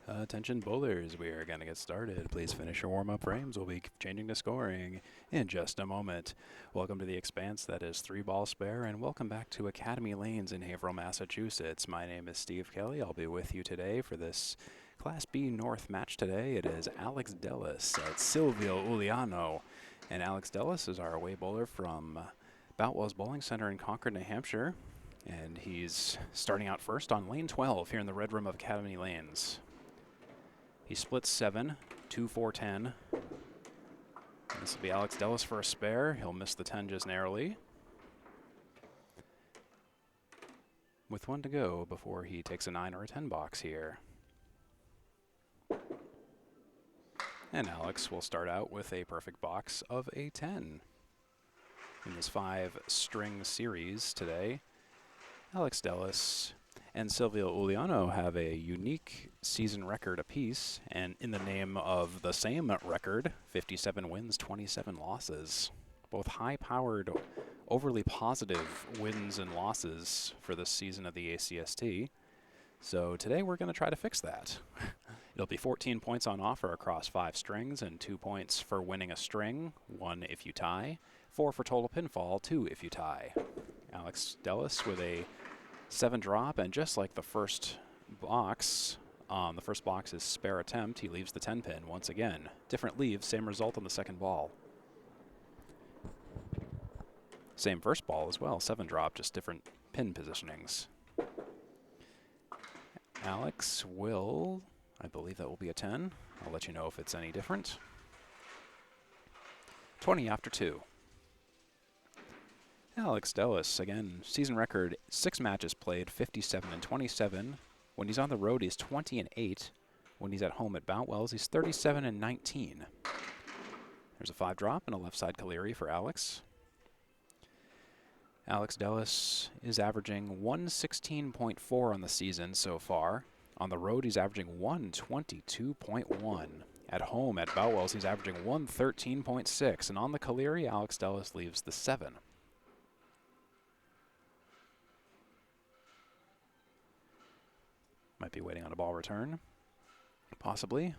Attention bowlers, we are going to get started. Please finish your warm-up frames. We'll be changing to scoring in just a moment. Welcome to the Expanse that is 3 balls spare, and welcome back to Academy Lanes in Haverhill, Massachusetts. My name is Steve Kelly. I'll be with you today for this Class B North match today. It is Alex Dellas at Silvio Uliano. And Alex Dellas is our away bowler from Boutwell's Bowling Center in Concord, New Hampshire. And he's starting out first on lane 12 here in the red room of Academy Lanes. He splits 7, 2, 4, 10. And this will be Alex Dellas for a spare. He'll miss the 10 just narrowly. With 1 to go before he takes a 9 or a 10 box here. And Alex will start out with a perfect box of a 10. In this 5-string series today, Alex Dellas and Silvio Uliano have a unique season record apiece, and in the name of the same record, 57 wins, 27 losses. Both high-powered, overly positive wins and losses for this season of the ACST. So today we're going to try to fix that. It'll be 14 points on offer across 5 strings, and 2 points for winning a string, 1 if you tie, 4 for total pinfall, 2 if you tie. Alex Dellas with a 7 drop, and just like the first box is spare attempt. He leaves the 10 pin once again. Different leaves, same result on the second ball. Same first ball as well, 7 drop, just different pin positionings. Alex will, I believe that will be a 10. I'll let you know if it's any different. 20 after 2. Alex Dellas, again, season record, 6 matches played, 57 and 27. When he's on the road, he's 20 and 8. When he's at home at Boutwell's, he's 37 and 19. There's a 5 drop and a left side Caleri for Alex. Alex Dellas is averaging 116.4 on the season so far. On the road, he's averaging 122.1. At home at Boutwell's, he's averaging 113.6. And on the Caleri, Alex Dellas leaves the 7. Might be waiting on a ball return. Possibly.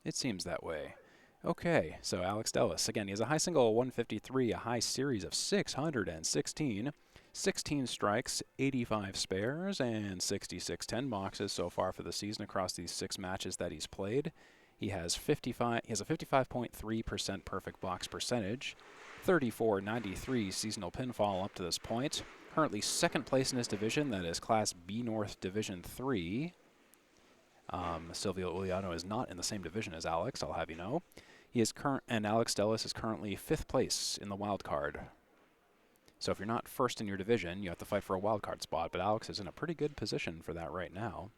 It seems that way. Okay, so Alex Dellas, again, he has a high single of 153, a high series of 616, 16 strikes, 85 spares, and 66 10 boxes so far for the season across these 6 matches that he's played. He has a 55.3% perfect box percentage, 34.93 seasonal pinfall up to this point. Currently second place in his division, that is Class B North Division 3. Silvio Uliano is not in the same division as Alex, I'll have you know. And Alex Dellas is currently 5th place in the wild card. So if you're not first in your division, you have to fight for a wild card spot, but Alex is in a pretty good position for that right now.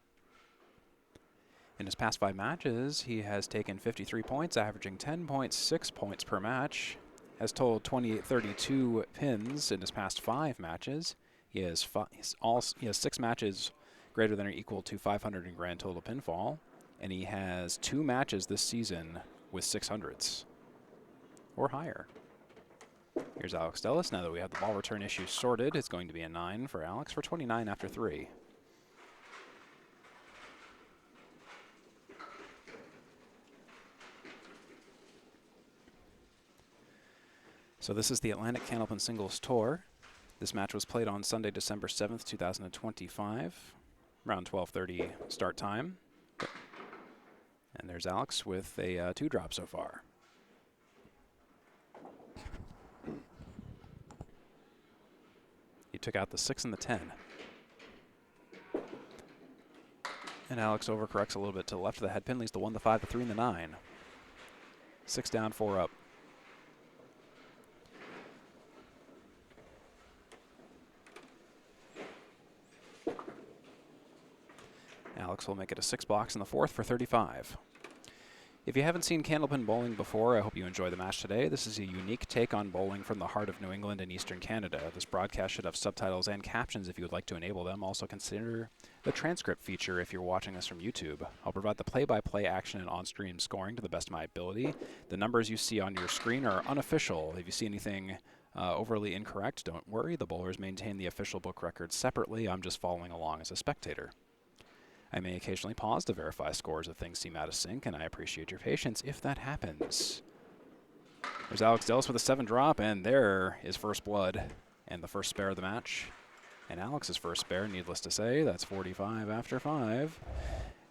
In his past 5 matches, he has taken 53 points, averaging 10.6 points per match. Has totaled 28-32 pins in his past 5 matches. He has 6 matches greater than or equal to 500 in grand total pinfall, and he has 2 matches this season with 600s or higher. Here's Alex Dellas. Now that we have the ball return issue sorted, it's going to be a 9 for Alex for 29 after 3. So this is the Atlantic Candlepin Singles Tour. This match was played on Sunday, December 7th, 2025, around 12:30 start time. And there's Alex with a 2 drop so far. He took out the 6 and the 10. And Alex overcorrects a little bit to the left of the head pin, leaves the 1, the 5, the 3, and the 9. 6 down, 4 up. Alex will make it a 6 box in the 4th for 35. If you haven't seen Candlepin bowling before, I hope you enjoy the match today. This is a unique take on bowling from the heart of New England and Eastern Canada. This broadcast should have subtitles and captions if you would like to enable them. Also consider the transcript feature if you're watching us from YouTube. I'll provide the play-by-play action and on-stream scoring to the best of my ability. The numbers you see on your screen are unofficial. If you see anything overly incorrect, don't worry. The bowlers maintain the official book records separately. I'm just following along as a spectator. I may occasionally pause to verify scores if things seem out of sync, and I appreciate your patience if that happens. There's Alex Dellas with a 7 drop, and there is first blood and the first spare of the match. And Alex's first spare, needless to say, that's 45 after 5.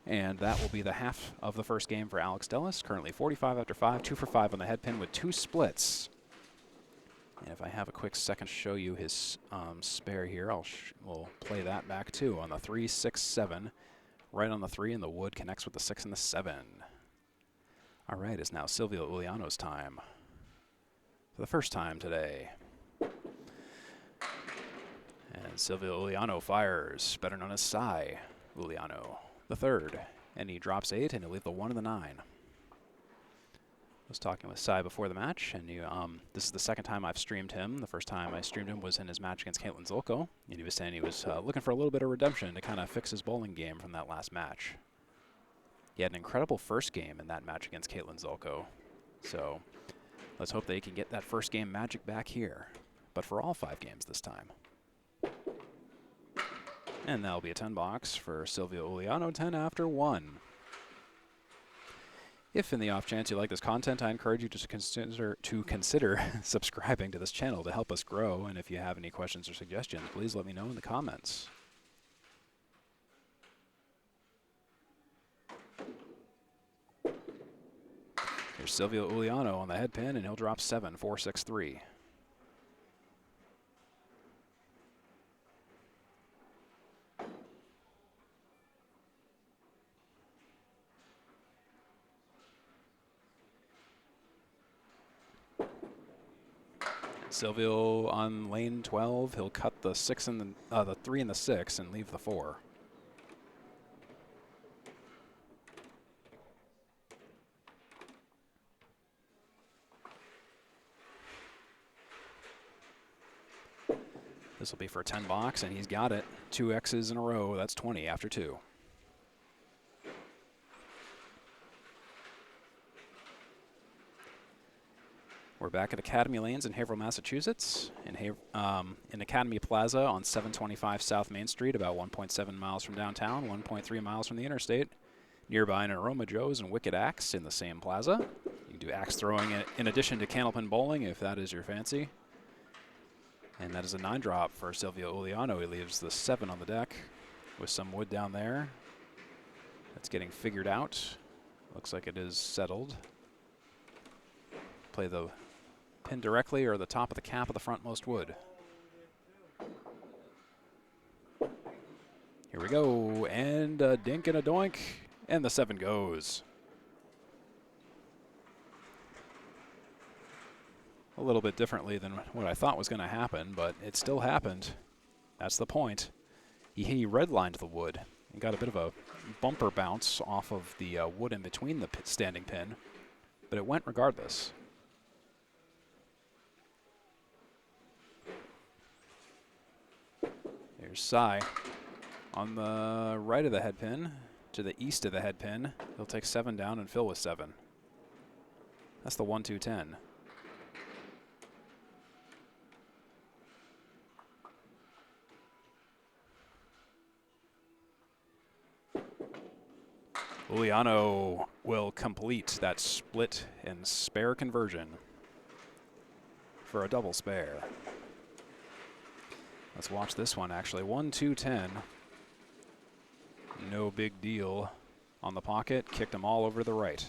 And that will be the half of the first game for Alex Dellas. Currently 45 after 5, 2 for 5 on the head pin with 2 splits. And if I have a quick second to show you his spare here, we'll play that back too on the 3, 6, 7. Right on the 3, and the wood connects with the 6 and the 7. All right, it's now Silvio Uliano's time. For the first time today. And Silvio Uliano fires, better known as Sy Uliano, the 3rd. And he drops 8, and he'll leave the 1 and the 9. I was talking with Sy before the match, and this is the second time I've streamed him. The first time I streamed him was in his match against Caitlin Zolko, and he was saying he was looking for a little bit of redemption to kind of fix his bowling game from that last match. He had an incredible first game in that match against Caitlin Zolko, so let's hope that he can get that first game magic back here, but for all 5 games this time. And that'll be a 10 box for Silvio Uliano, 10 after 1. If in the off chance you like this content, I encourage you to consider subscribing to this channel to help us grow. And if you have any questions or suggestions, please let me know in the comments. Here's Silvio Uliano on the head pin, and he'll drop 7, 4, 6, 3. Silvio on lane 12, he'll cut the 6 and the 3 and the 6 and leave the 4. This will be for a 10 box, and he's got it. 2 X's in a row. That's 20 after 2. We're back at Academy Lanes in Haverhill, Massachusetts, in Academy Plaza on 725 South Main Street, about 1.7 miles from downtown, 1.3 miles from the interstate. Nearby in Aroma Joe's and Wicked Axe in the same plaza. You can do axe throwing in addition to Candlepin bowling if that is your fancy. And that is a 9 drop for Silvio Uliano. He leaves the 7 on the deck with some wood down there. That's getting figured out. Looks like it is settled. Play the pin directly or the top of the cap of the frontmost wood. Here we go, and a dink and a doink, and the 7 goes. A little bit differently than what I thought was going to happen, but it still happened. That's the point. He redlined the wood and got a bit of a bumper bounce off of the wood in between the standing pin, but it went regardless. Here's Sy on the right of the head pin, to the east of the head pin. He'll take 7 down and fill with 7. That's the 1, 2, 10. Uliano will complete that split and spare conversion for a double spare. Let's watch this one, actually. 1, 2, 10. No big deal on the pocket. Kicked them all over to the right.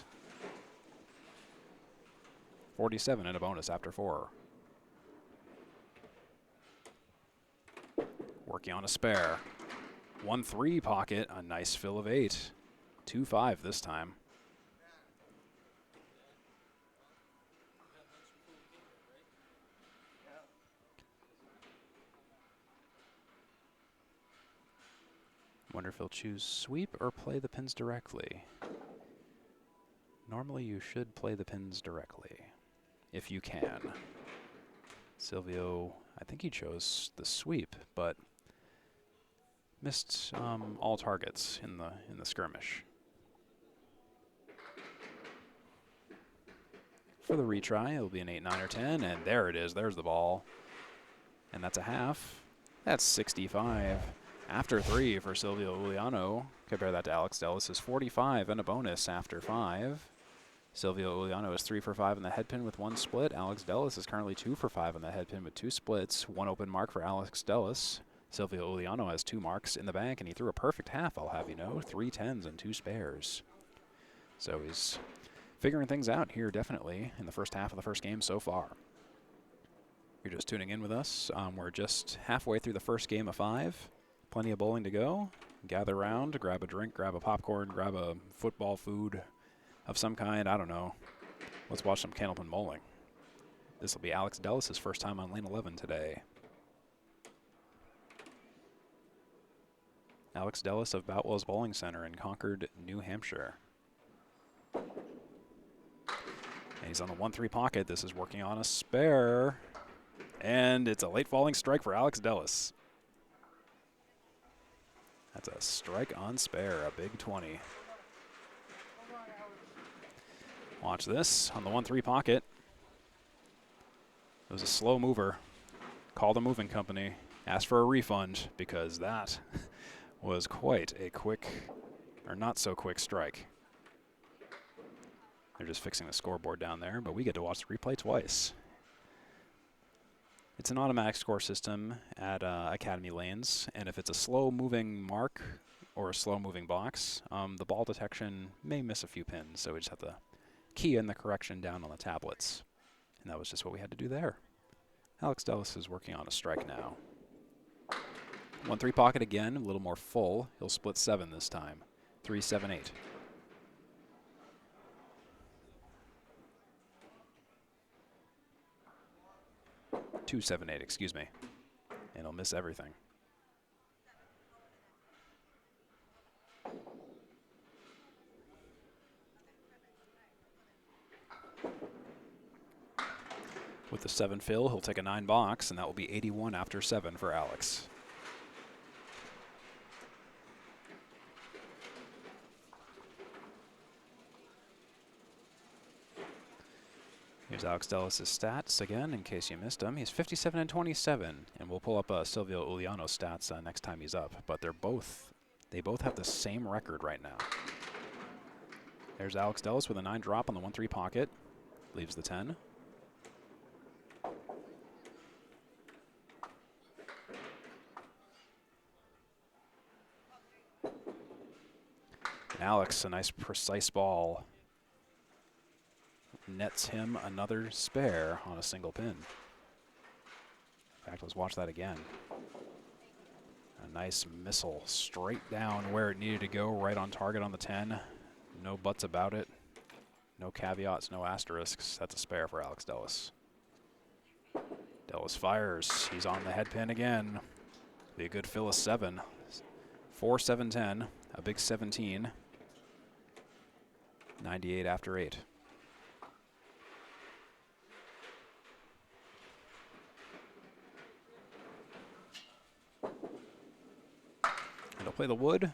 47 in a bonus after 4. Working on a spare. 1, 3 pocket. A nice fill of 8. 2, 5 this time. Wonder if he'll choose sweep or play the pins directly. Normally you should play the pins directly, if you can. Silvio, I think he chose the sweep, but missed all targets in the skirmish. For the retry, it'll be an 8, 9, or 10, and there it is. There's the ball. And that's a half. That's 65. after 3 for Silvio Uliano. Compare that to Alex Dellas' 45 and a bonus after 5. Silvio Uliano is 3 for 5 in the head pin with 1 split. Alex Dellas is currently 2 for 5 in the head pin with 2 splits. 1 open mark for Alex Dellas. Silvio Uliano has 2 marks in the bank, and he threw a perfect half, I'll have you know. 3 tens and 2 spares. So he's figuring things out here, definitely, in the first half of the first game so far. You're just tuning in with us. We're just halfway through the first game of 5. Plenty of bowling to go. Gather around, grab a drink, grab a popcorn, grab a football food of some kind. I don't know. Let's watch some Candlepin bowling. This will be Alex Dellas' first time on lane 11 today. Alex Dellas of Boutwell's Bowling Center in Concord, New Hampshire. And he's on the 1-3 pocket. This is working on a spare. And it's a late falling strike for Alex Dellas. That's a strike on spare, a big 20. Watch this on the 1-3 pocket. It was a slow mover. Call the moving company. Ask for a refund because that was quite a quick, or not so quick, strike. They're just fixing the scoreboard down there, but we get to watch the replay twice. It's an automatic score system at Academy lanes, and if it's a slow-moving mark or a slow-moving box, the ball detection may miss a few pins, so we just have to key in the correction down on the tablets. And that was just what we had to do there. Alex Dellas is working on a strike now. 1-3 pocket again, a little more full. He'll split 7 this time. 3-7-8. 2-7-8, excuse me. And he'll miss everything. With the 7 fill, he'll take a 9 box, and that will be 81 after 7 for Alex. Here's Alex Dellas' stats again, in case you missed them. He's 57 and 27, and we'll pull up Silvio Uliano's stats next time he's up. But they both have the same record right now. There's Alex Dellas with a 9 drop on the 1-3 pocket, leaves the 10. And Alex, a nice precise ball, nets him another spare on a single pin. In fact, let's watch that again. A nice missile straight down where it needed to go, right on target on the 10. No buts about it. No caveats, no asterisks. That's a spare for Alex Dellas. Dellas fires. He's on the head pin again. Be a good fill of 7. 4-7-10, a big 17. 98 after 8. He'll play the wood,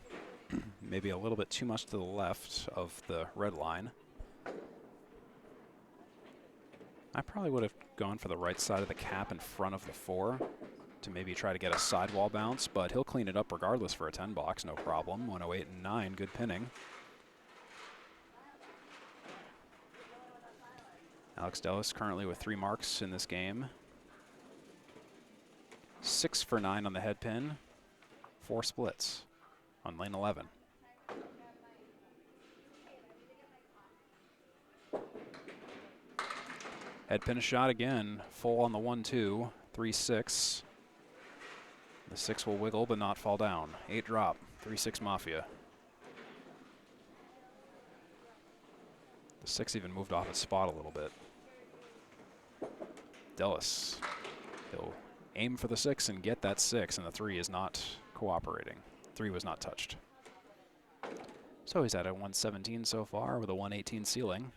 maybe a little bit too much to the left of the red line. I probably would have gone for the right side of the cap in front of the 4 to maybe try to get a sidewall bounce, but he'll clean it up regardless for a 10 box, no problem. 108 and 9, good pinning. Alex Dellas currently with 3 marks in this game. 6 for 9 on the head pin. 4 splits on lane 11. Head pin a shot again, full on the 1-2, 3-6. The 6 will wiggle but not fall down. 8 drop, 3-6 Mafia. The 6 even moved off its spot a little bit. Dellas, he'll aim for the 6 and get that 6, and the 3 is not cooperating. 3 was not touched. So he's at a 117 so far with a 118 ceiling.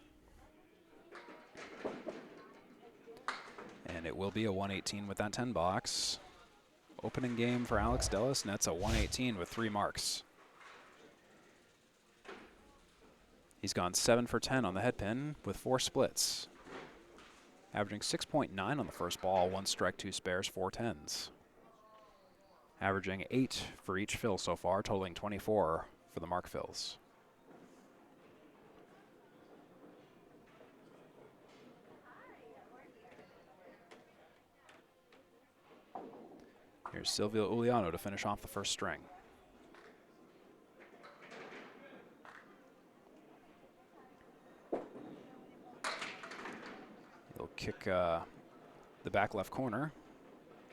And it will be a 118 with that 10 box. Opening game for Alex Dellas, and that's a 118 with 3 marks. He's gone 7 for 10 on the head pin with 4 splits. Averaging 6.9 on the first ball, 1 strike, 2 spares, 4 tens. averaging 8 for each fill so far, totaling 24 for the mark fills. Here's Silvio Uliano to finish off the first string. He'll kick the back left corner,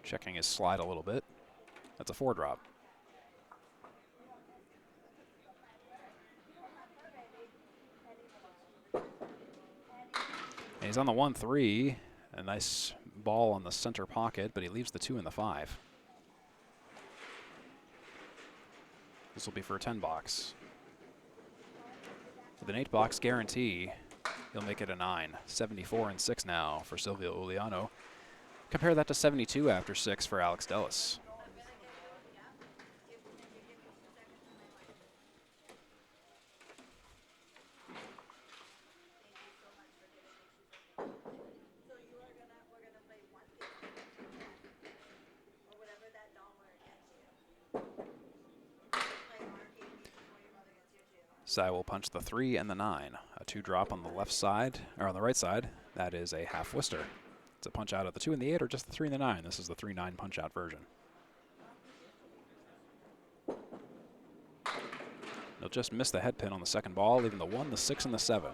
checking his slide a little bit. That's a 4-drop. And he's on the 1-3. A nice ball on the center pocket, but he leaves the 2 and the 5. This will be for a 10 box. With an 8 box guarantee, he'll make it a 9. 74 and 6 now for Silvio Uliano. Compare that to 72 after 6 for Alex Dellas. Sy will punch the 3 and the 9. A 2-drop on the left side, or on the right side. That is a half Worcester. It's a punch out of the 2 and the 8, or just the 3 and the 9. This is the 3-9 punch out version. He'll just miss the head pin on the second ball, leaving the 1, the 6, and the 7.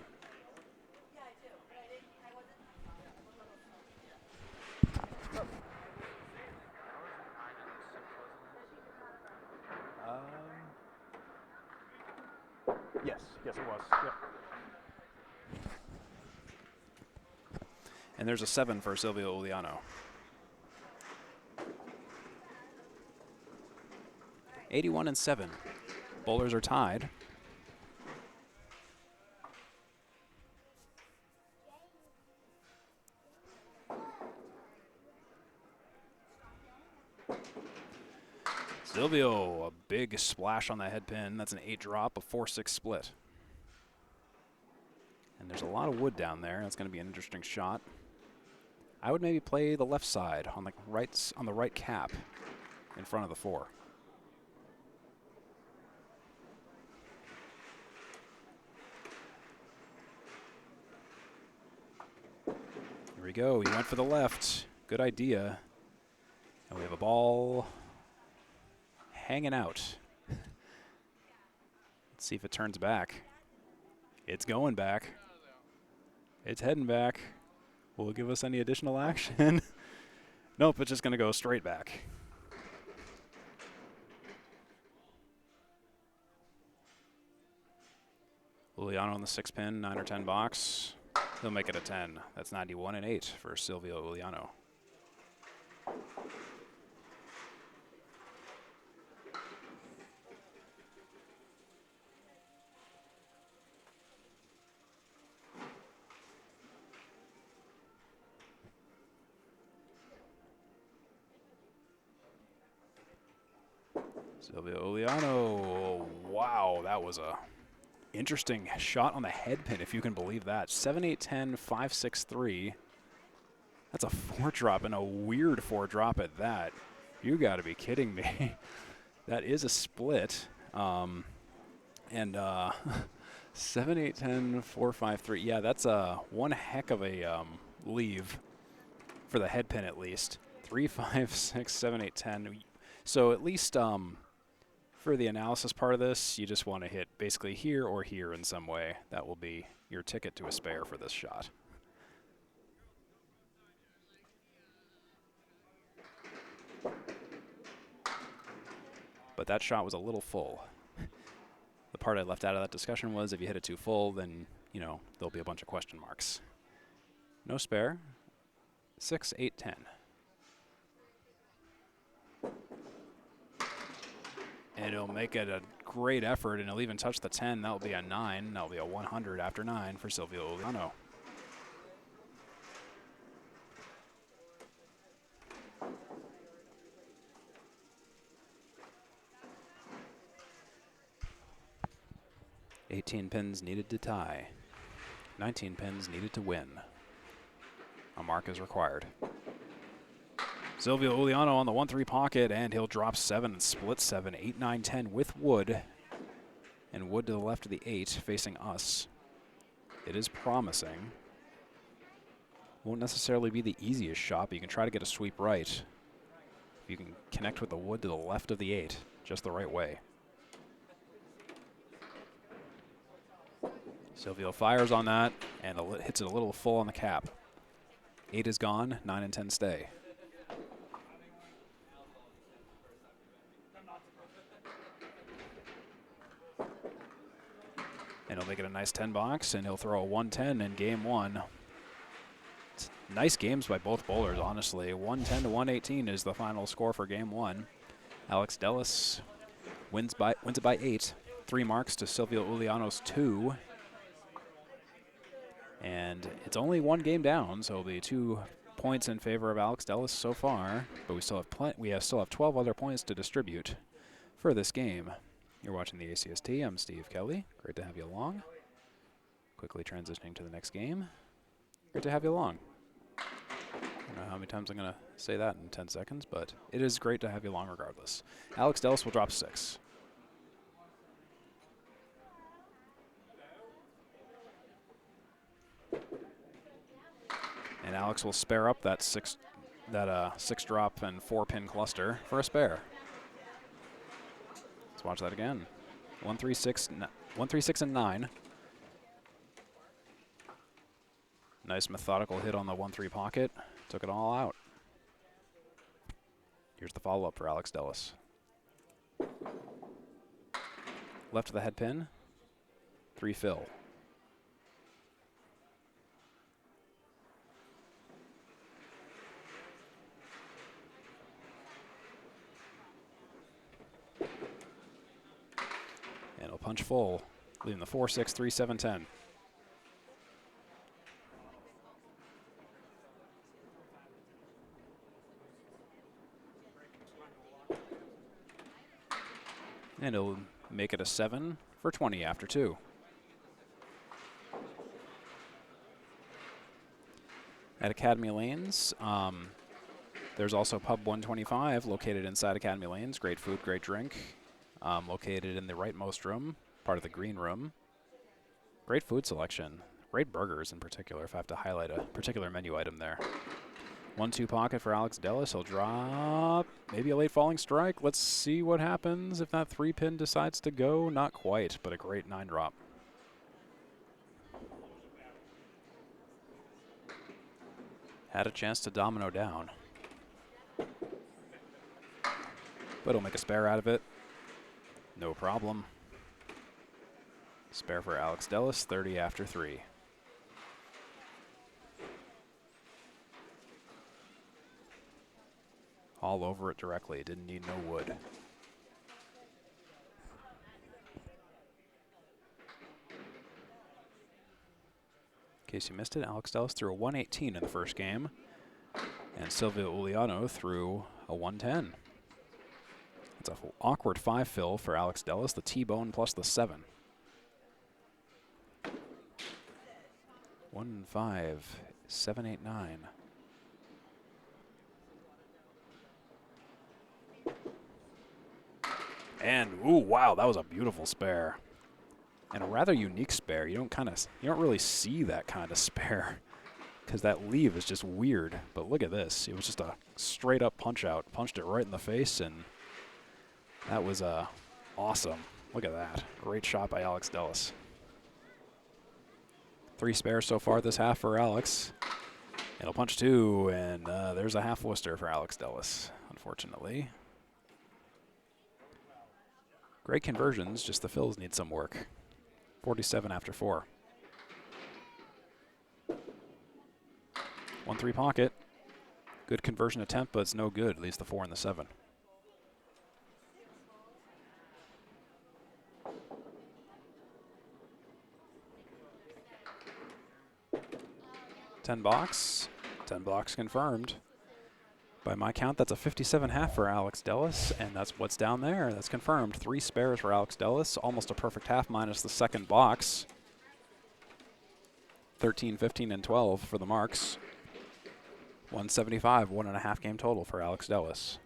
Yes, it was. Yep. And there's a 7 for Silvio Uliano. 81 and 7. Bowlers are tied. Silvio, a big splash on the head pin. That's an 8-drop, a 4-6 split. And there's a lot of wood down there. That's going to be an interesting shot. I would maybe play the left side on the right cap in front of the 4. Here we go. He went for the left. Good idea. And we have a ball hanging out. Let's see if it turns back. It's going back. It's heading back. Will it give us any additional action? Nope, it's just going to go straight back. Uliano on the 6-pin, 9 or 10 box. He'll make it a 10. That's 91 and 8 for Silvio Uliano. Silvio Uliano, wow, that was a interesting shot on the head pin, if you can believe that. 7-8-10, 5-6-3. That's a 4-drop and a weird 4-drop at that. You got to be kidding me. That is a split. 7-8-10, 4-5-3. Yeah, that's one heck of a leave for the head pin at least. 3-5-6, 7-8-10. So at least for the analysis part of this, you just want to hit basically here or here in some way. That will be your ticket to a spare for this shot. But that shot was a little full. The part I left out of that discussion was if you hit it too full, then, you know, there'll be a bunch of question marks. No spare. 6-8-10. And it'll make it a great effort, and it'll even touch the 10. That'll be a 9. That'll be a 100 after 9 for Silvio Uliano. $18 pins needed to tie. 19 pins needed to win. A mark is required. Silvio Uliano on the 1-3 pocket, and he'll drop 7 and split 7, 8, 9, 10 with Wood. And Wood to the left of the 8, facing us. It is promising. Won't necessarily be the easiest shot, but you can try to get a sweep right. If you can connect with the Wood to the left of the 8, just the right way. Silvio fires on that, and hits it a little full on the cap. 8 is gone, 9 and 10 stay. And he'll make it a nice 10 box, and he'll throw a 110 in game 1. It's nice games by both bowlers, honestly. 110 to 118 is the final score for game 1. Alex Dellas wins it by 8. 3 marks to Silvio Uliano's 2. And it's only 1 game down, so it'll be 2 points in favor of Alex Dellas so far. But we still have 12 other points to distribute for this game. You're watching the ACST. I'm Steve Kelly. Great to have you along. Quickly transitioning to the next game. Great to have you along. I don't know how many times I'm going to say that in 10 seconds, but it is great to have you along regardless. Alex Dellas will drop 6. And Alex will spare up that 6 drop and 4 pin cluster for a spare. Let's watch that again. 1, 3, 6, 1, 3, 6, and 9. Nice methodical hit on the 1-3 pocket. Took it all out. Here's the follow-up for Alex Dellas. Left of the head pin. 3 fill. And he'll punch full, leaving the 4, 6, 3, 7, 10. And he'll make it a 7 for 20 after 2. At Academy Lanes, there's also Pub 125 located inside Academy Lanes. Great food, great drink. Located in the rightmost room, part of the green room. Great food selection. Great burgers in particular, if I have to highlight a particular menu item there. 1-2 pocket for Alex Dellas. He'll drop maybe a late falling strike. Let's see what happens if that 3 pin decides to go. Not quite, but a great 9 drop. Had a chance to domino down. But he'll make a spare out of it. No problem. Spare for Alex Dellas, 30 after 3. All over it directly. Didn't need no wood. In case you missed it, Alex Dellas threw a 118 in the first game, and Silvio Uliano threw a 110. It's an awkward 5 fill for Alex Dellas, the T-bone plus the 7. 1, 5, 7, 8, 9. And ooh, wow, that was a beautiful spare. And a rather unique spare. You don't really see that kind of spare because that leave is just weird. But look at this. It was just a straight up punch out. Punched it right in the face, and that was awesome. Look at that. Great shot by Alex Dellas. 3 spares so far this half for Alex. It'll punch 2, and there's a half Worcester for Alex Dellas, unfortunately. Great conversions, just the fills need some work. 47 after 4. 1-3 pocket. Good conversion attempt, but it's no good. Leaves the 4 and the 7. $10 box. 10 blocks confirmed. By my count, that's a 57 half for Alex Dellas, and that's what's down there. That's confirmed. 3 spares for Alex Dellas, almost a perfect half minus the second box. 13, 15, and 12 for the marks. 175, 1.5 game total for Alex Dellas.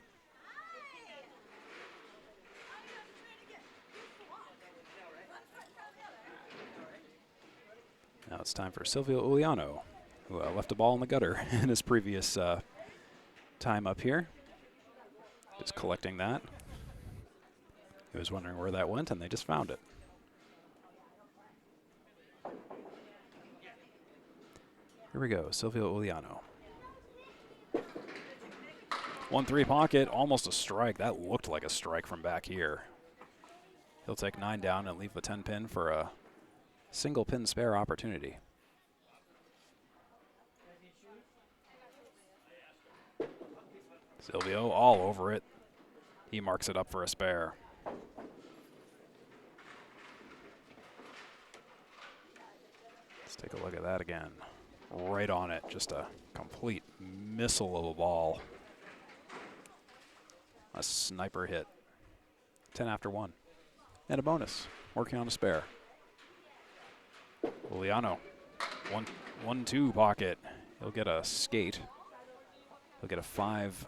Now it's time for Silvio Uliano, who left a ball in the gutter in his previous time up here. Just collecting that. He was wondering where that went, and they just found it. Here we go, Silvio Uliano. 1-3 pocket, almost a strike. That looked like a strike from back here. He'll take 9 down and leave the 10 pin for a single pin spare opportunity. Silvio all over it. He marks it up for a spare. Let's take a look at that again. Right on it, just a complete missile of a ball. A sniper hit. 10 after 1. And a bonus, working on a spare. Uliano, 1-2 pocket. He'll get a skate. He'll get a 5.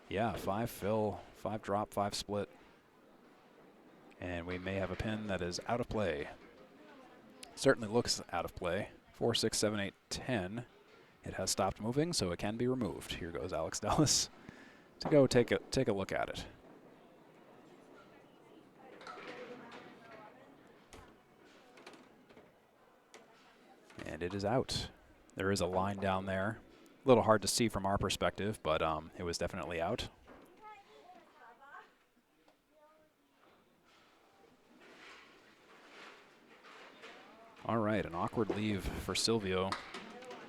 Yeah, 5 fill, 5 drop, 5 split. And we may have a pin that is out of play. Certainly looks out of play. 4, 6, 7, 8, 10. It has stopped moving, so it can be removed. Here goes Alex Dellas to go take a look at it. And it is out. There is a line down there. A little hard to see from our perspective, but it was definitely out. All right, an awkward leave for Silvio.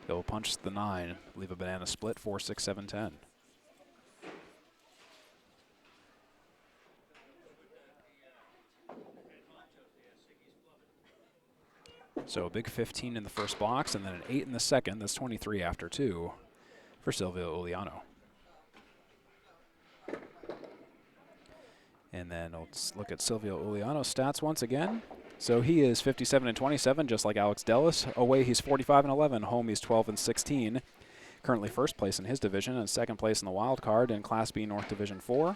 He'll punch the 9, leave a banana split, 4, 6, 7, 10. So a big 15 in the first box and then an 8 in the second. That's 23 after 2 for Silvio Uliano. And then let's look at Silvio Uliano's stats once again. So he is 57 and 27, just like Alex Dellas. Away, he's 45 and 11. Home, he's 12 and 16. Currently first place in his division and second place in the wild card in Class B North Division 4.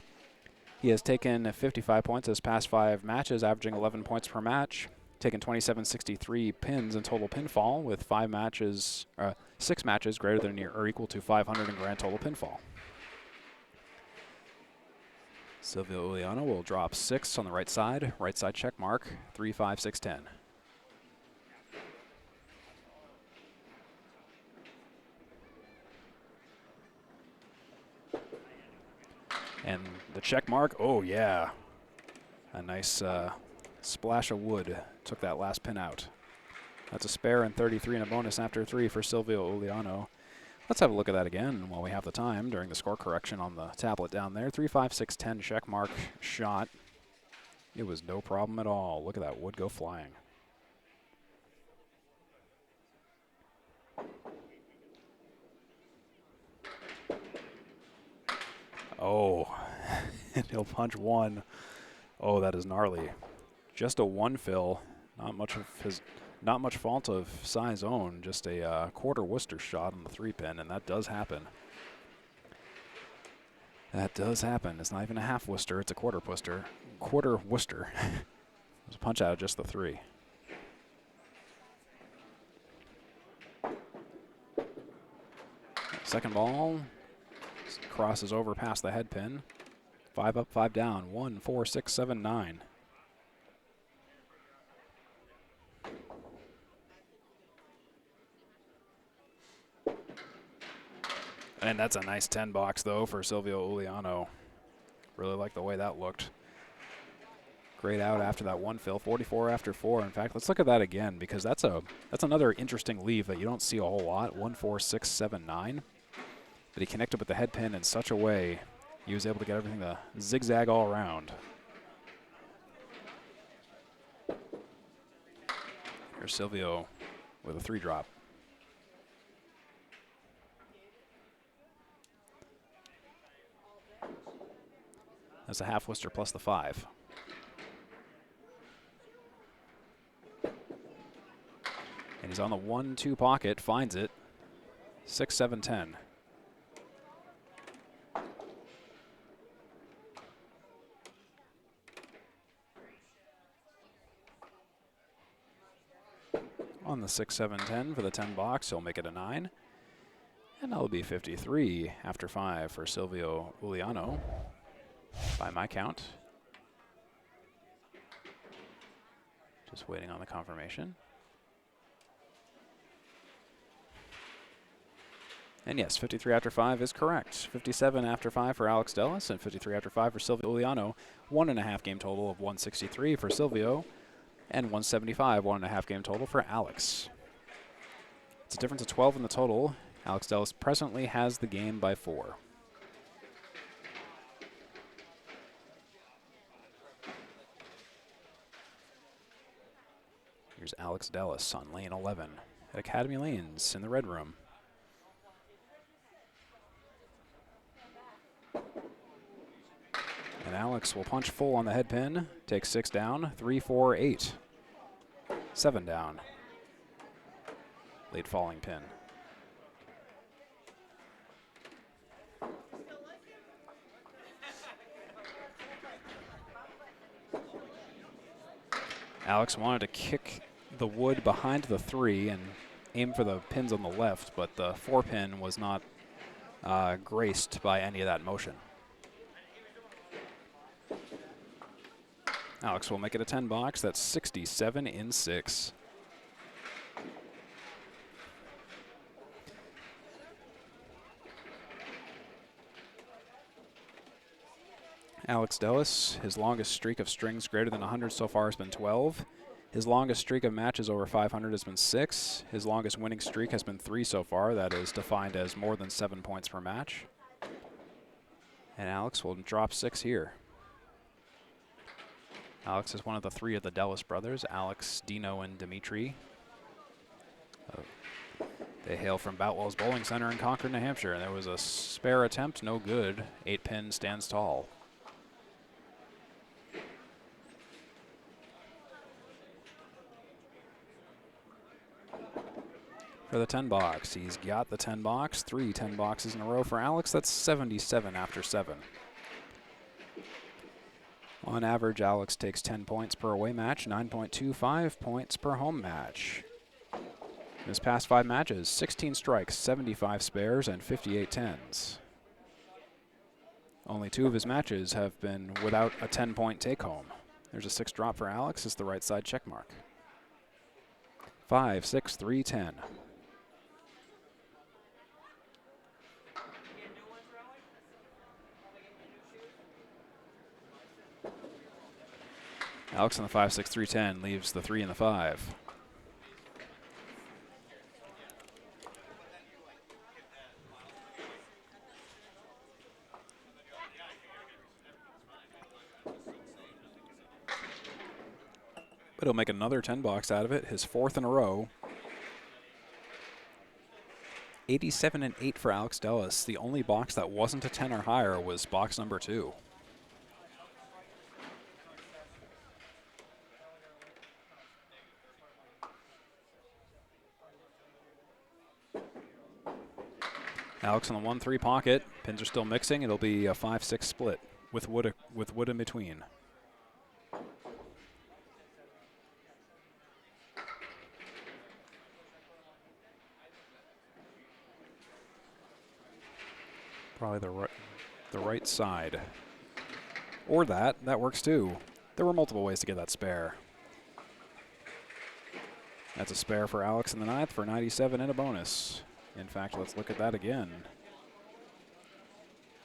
He has taken 55 points his past 5 matches, averaging 11 points per match. Taken 2763 pins in total pinfall with 6 matches greater than or equal to 500 in grand total pinfall. Silvio Uliano will drop 6 on the right side check mark, 3, 5, 6, 10. And the check mark, oh yeah. A nice splash of wood took that last pin out. That's a spare and 33 and a bonus after 3 for Silvio Uliano. Let's have a look at that again while we have the time during the score correction on the tablet down there. 3, 5, 6, 10 check mark shot. It was no problem at all. Look at that wood go flying. Oh, and he'll punch 1. Oh, that is gnarly. Just a 1 fill. Not much fault of Sy's own. Just a quarter Worcester shot on the 3 pin, and that does happen. That does happen. It's not even a half Worcester. It's a quarter Worcester. Quarter Worcester. It was a punch out of just the 3. Second ball crosses over past the head pin. 5 up, 5 down. 1, 4, 6, 7, 9. And that's a nice 10 box though for Silvio Uliano. Really like the way that looked. Great out after that 1 fill, 44 after 4. In fact, let's look at that again because that's another interesting leave that you don't see a whole lot. 1, 4, 6, 7, 9. But he connected with the head pin in such a way he was able to get everything to zigzag all around. Here's Silvio with a 3 drop. That's a half Worcester plus the 5. And he's on the 1-2 pocket, finds it. 6, 7, 10. On the 6, 7, 10 for the 10 box, he'll make it a 9. And that'll be 53 after 5 for Silvio Uliano, by my count. Just waiting on the confirmation. And yes, 53 after 5 is correct. 57 after 5 for Alex Dellas, and 53 after 5 for Silvio Uliano. 1.5 game total of 163 for Silvio, and 175, 1.5 game total for Alex. It's a difference of 12 in the total. Alex Dellas presently has the game by 4. Here's Alex Dellas on lane 11 at Academy Lanes in the red room. And Alex will punch full on the head pin, take 6 down, 3, 4, 8. 7 down. Late falling pin. Alex wanted to kick the wood behind the 3 and aim for the pins on the left, but the 4 pin was not graced by any of that motion. Alex will make it a 10 box. That's 67 in 6. Alex Dellas, his longest streak of strings greater than 100 so far has been 12. His longest streak of matches over 500 has been 6. His longest winning streak has been 3 so far. That is defined as more than 7 points per match. And Alex will drop 6 here. Alex is one of the 3 of the Dellas brothers, Alex, Dino, and Dimitri. They hail from Boutwell's Bowling Center in Concord, New Hampshire. And there was a spare attempt, no good. 8 pin stands tall. For the 10 box, he's got the 10 box, 3 10 boxes in a row for Alex. That's 77 after 7. On average, Alex takes 10 points per away match, 9.25 points per home match. In his past 5 matches, 16 strikes, 75 spares, and 58 tens. Only 2 of his matches have been without a 10-point take-home. There's a 6 drop for Alex. It's the right side check mark. 5, 6, 3, 10. Alex on the 5, 6, 3, 10 leaves the 3 and the 5. But he'll make another 10 box out of it, his 4th in a row. 87 and 8 for Alex Dellas. The only box that wasn't a 10 or higher was box number 2. Alex on the 1-3 pocket. Pins are still mixing. It'll be a 5-6 split with wood in between. Probably the right side. Or that works too. There were multiple ways to get that spare. That's a spare for Alex in the 9th for 97 and a bonus. In fact, let's look at that again.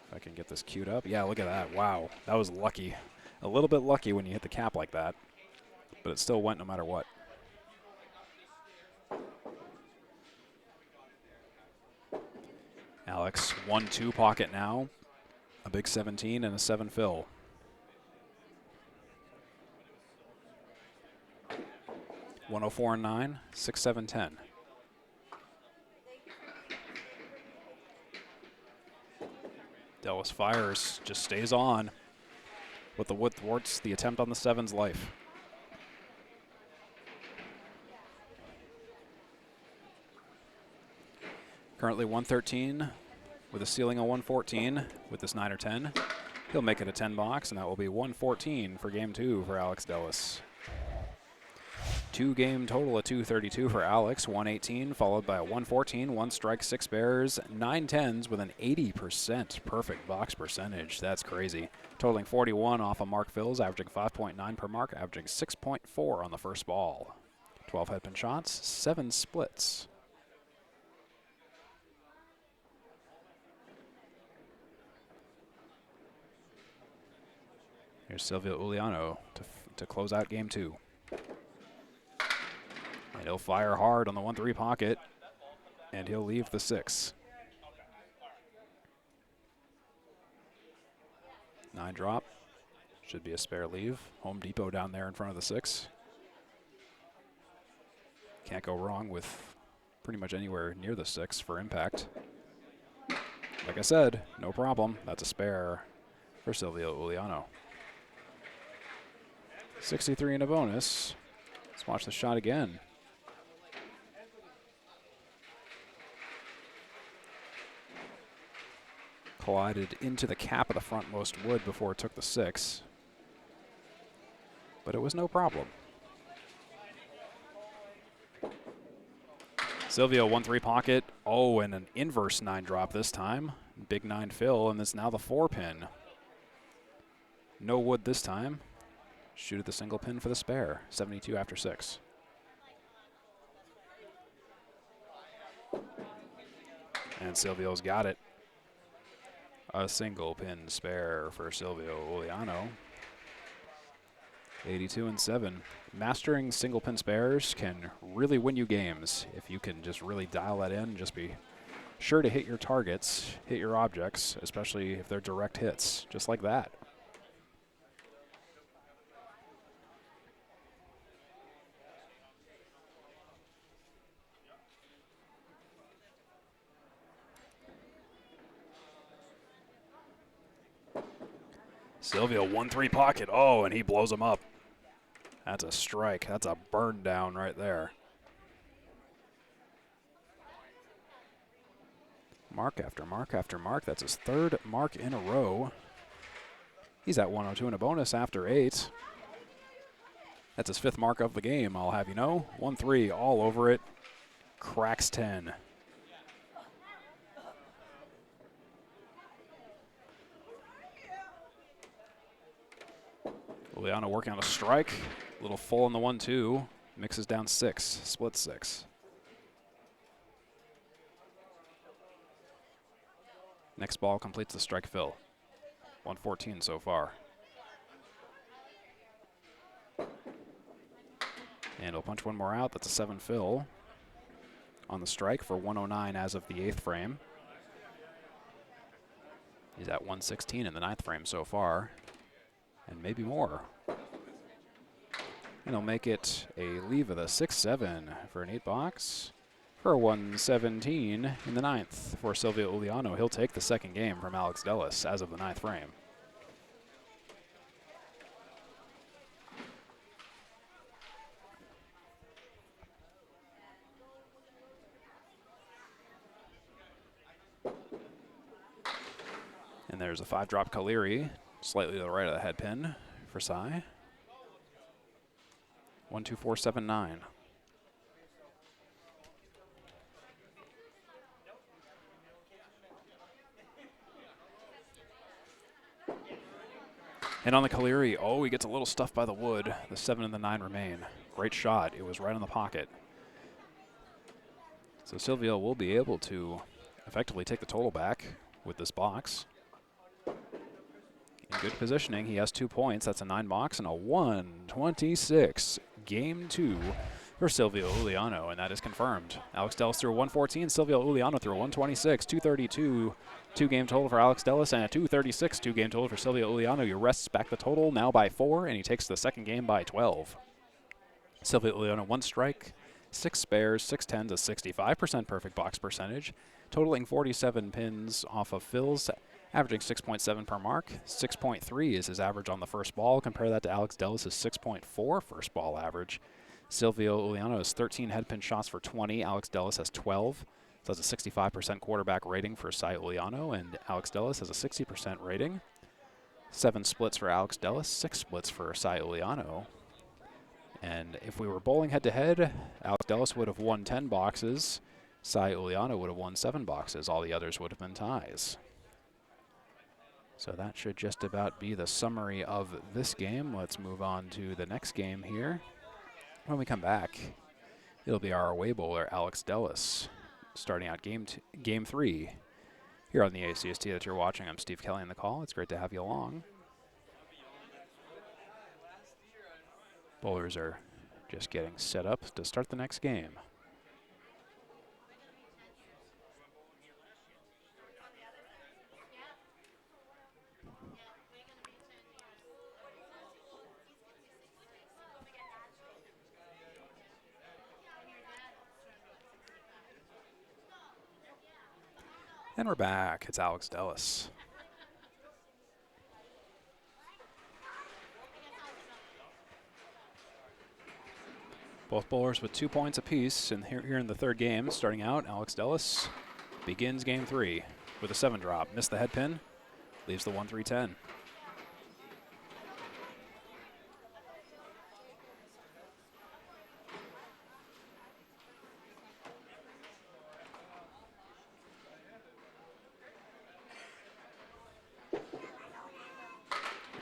If I can get this queued up. Yeah, look at that. Wow, that was lucky. A little bit lucky when you hit the cap like that, but it still went no matter what. Alex, 1-2 pocket now. A big 17 and a 7 fill. $104 and 9, 6, 7, 10. Dellas fires, just stays on with the wood thwarts the attempt on the 7's life. Currently 113 with a ceiling of 114 with this 9 or 10. He'll make it a 10 box, and that will be 114 for game 2 for Alex Dellas. 2-game total of 232 for Alex, 118 followed by a 114, 1 strike, 6 bears, 9 tens with an 80% perfect box percentage. That's crazy. Totaling 41 off of Mark Fills, averaging 5.9 per mark, averaging 6.4 on the first ball. 12 headpin shots, 7 splits. Here's Silvio Uliano to close out game 2. And he'll fire hard on the 1-3 pocket, and he'll leave the 6. 9 drop. Should be a spare leave. Home Depot down there in front of the 6. Can't go wrong with pretty much anywhere near the 6 for impact. Like I said, no problem. That's a spare for Silvio Uliano. 63 in a bonus. Let's watch the shot again. Collided into the cap of the frontmost wood before it took the 6. But it was no problem. Silvio 1-3 pocket. Oh, and an inverse 9 drop this time. Big 9 fill, and it's now the 4 pin. No wood this time. Shoot at the single pin for the spare. 72 after 6. And Silvio's got it. A single pin spare for Silvio Uliano. 82 and 7. Mastering single pin spares can really win you games if you can just really dial that in. Just be sure to hit your targets, hit your objects, especially if they're direct hits, just like that. Silvio 1-3 pocket. Oh, and he blows him up. That's a strike. That's a burn down right there. Mark after mark after mark. That's his 3rd mark in a row. He's at 102 in a bonus after 8. That's his 5th mark of the game, I'll have you know. 1-3 all over it. Cracks 10. Uliano working on a strike. A little full on the 1-2. Mixes down 6. Split 6. Next ball completes the strike fill. 114 so far. And he'll punch one more out. That's a 7 fill on the strike for 109 as of the 8th frame. He's at 116 in the 9th frame so far. And maybe more. And he'll make it a leave of the 6-7 for an 8 box for 117 in the 9th for Silvio Uliano. He'll take the 2nd game from Alex Dellas as of the 9th frame. And there's a 5-drop Caleri. Slightly to the right of the head pin for Sy. 12479. And on the Caleri, oh, he gets a little stuffed by the wood. The 7 and the 9 remain. Great shot. It was right in the pocket. So Silvio will be able to effectively take the total back with this box. In good positioning, he has 2 points. That's a 9 box and a 126. Game 2 for Silvio Uliano, and that is confirmed. Alex Dellas threw a 114, Silvio Uliano threw a 126, 232. 2-game total for Alex Dellas and a 236 2-game total for Silvio Uliano. He rests back the total now by 4, and he takes the 2nd game by 12. Silvio Uliano 1 strike, 6 spares, 6 tens, a 65% perfect box percentage, totaling 47 pins off of fills, averaging 6.7 per mark. 6.3 is his average on the first ball. Compare that to Alex Dellas' 6.4 first ball average. Silvio Uliano has 13 head pin shots for 20. Alex Dellas has 12. So that's a 65% quarterback rating for Sy Uliano, and Alex Dellas has a 60% rating. 7 splits for Alex Dellas, 6 splits for Sy Uliano. And if we were bowling head-to-head, Alex Dellas would have won 10 boxes. Sy Uliano would have won 7 boxes. All the others would have been ties. So that should just about be the summary of this game. Let's move on to the next game here. When we come back, it'll be our away bowler, Alex Dellas, starting out game 3 here on the ACST that you're watching. I'm Steve Kelly on the call. It's great to have you along. Bowlers are just getting set up to start the next game. And we're back. It's Alex Dellas. Both bowlers with 2 points apiece, and here in the third game, starting out, Alex Dellas begins game 3 with a 7 drop. Missed the head pin, leaves the 1-3-10.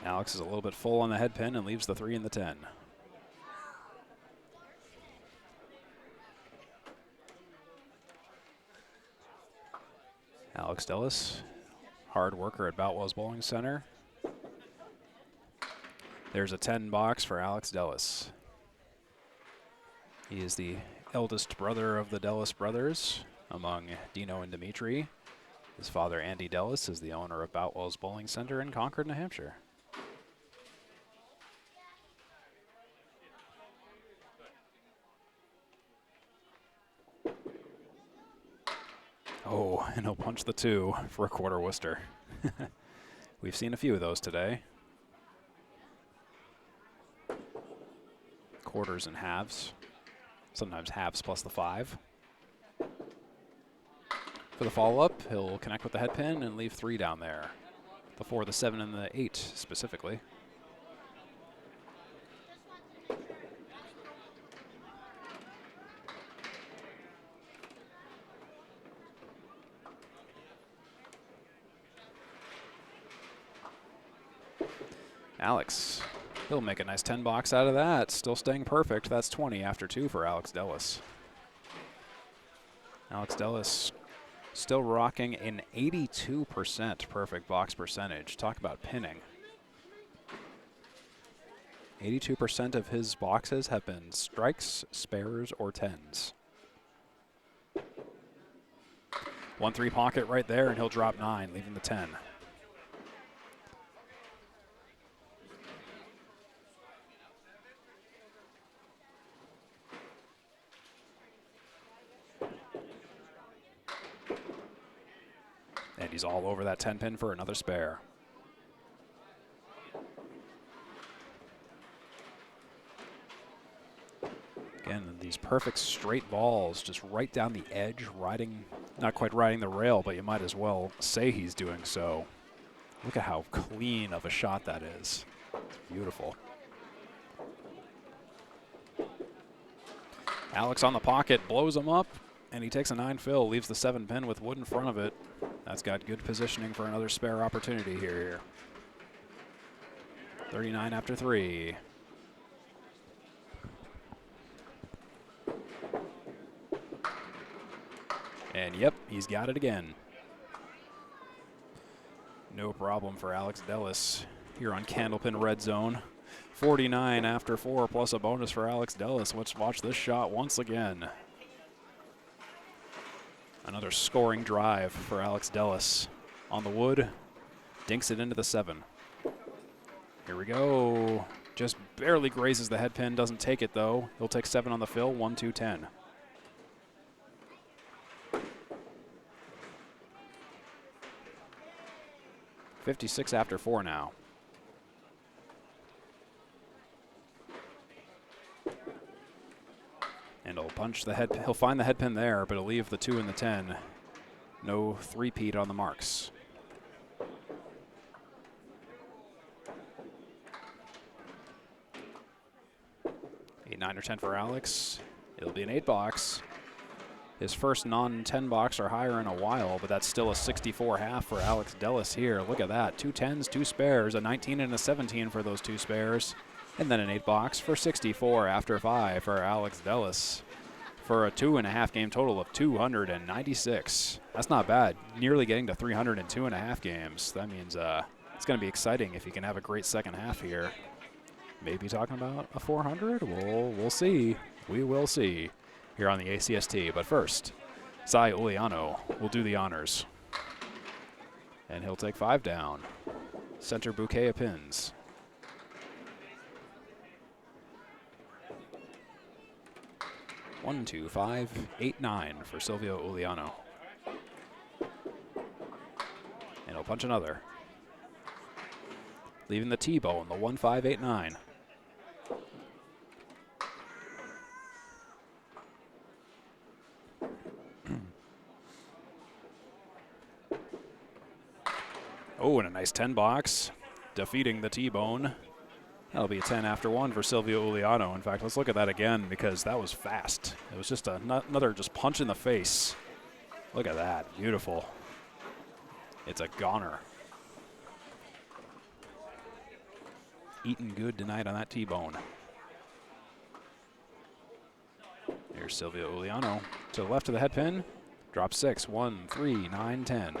Alex is a little bit full on the head pin and leaves the 3 and the 10. Alex Dellas, hard worker at Boutwell's Bowling Center. There's a 10 box for Alex Dellas. He is the eldest brother of the Dellas brothers among Dino and Dimitri. His father, Andy Dellas, is the owner of Boutwell's Bowling Center in Concord, New Hampshire. Oh, and he'll punch the 2 for a quarter Worcester. We've seen a few of those today. Quarters and halves. Sometimes halves plus the 5. For the follow-up, he'll connect with the head pin and leave 3 down there. The 4, the 7, and the 8 specifically. Alex, he'll make a nice 10 box out of that. Still staying perfect. That's 20 after 2 for Alex Dellas. Alex Dellas still rocking an 82% perfect box percentage. Talk about pinning. 82% of his boxes have been strikes, spares, or 10s. 1-3 pocket right there, and he'll drop 9, leaving the 10. And he's all over that 10 pin for another spare. Again, these perfect straight balls just right down the edge, riding, not quite riding the rail, but you might as well say he's doing so. Look at how clean of a shot that is. It's beautiful. Alex on the pocket, blows him up, and he takes a 9 fill, leaves the 7 pin with wood in front of it. That's got good positioning for another spare opportunity here. 39 after 3. And yep, he's got it again. No problem for Alex Dellas here on Candlepin Red Zone. 49 after 4 plus a bonus for Alex Dellas. Let's watch this shot once again. Another scoring drive for Alex Dellas on the wood. Dinks it into the 7. Here we go. Just barely grazes the head pin. Doesn't take it, though. He'll take 7 on the fill. 1-2-10. $56 after 4 now. And he'll punch the head. He'll find the head pin there, but he'll leave the 2 and the 10. No three-peat on the marks. Eight, 9, or 10 for Alex. It'll be an 8-box. His first non-10 box or higher in a while, but that's still a 64.5 for Alex Dellas here. Look at that, 2 10s, 2 spares, a 19 and a 17 for those 2 spares, and then an 8-box for 64 after 5 for Alex Dellas for a 2.5 game total of 296. That's not bad, nearly getting to 300 in 2.5 games. That means it's going to be exciting if he can have a great second half here. Maybe talking about a 400? We'll see. We will see here on the ACST. But first, Sy Uliano will do the honors. And he'll take 5 down. Center bouquet of pins. One, 2, 5, 8, 9 for Silvio Uliano. And he'll punch another. Leaving the T-bone, the 1, 5, 8, 9. Oh, and a nice 10 box, defeating the T-bone. That'll be a 10 after 1 for Silvio Uliano. In fact, let's look at that again because that was fast. It was just another just punch in the face. Look at that, beautiful. It's a goner. Eating good tonight on that T-bone. Here's Silvio Uliano to the left of the head pin. Drop 6, 1, 3, 9, 10.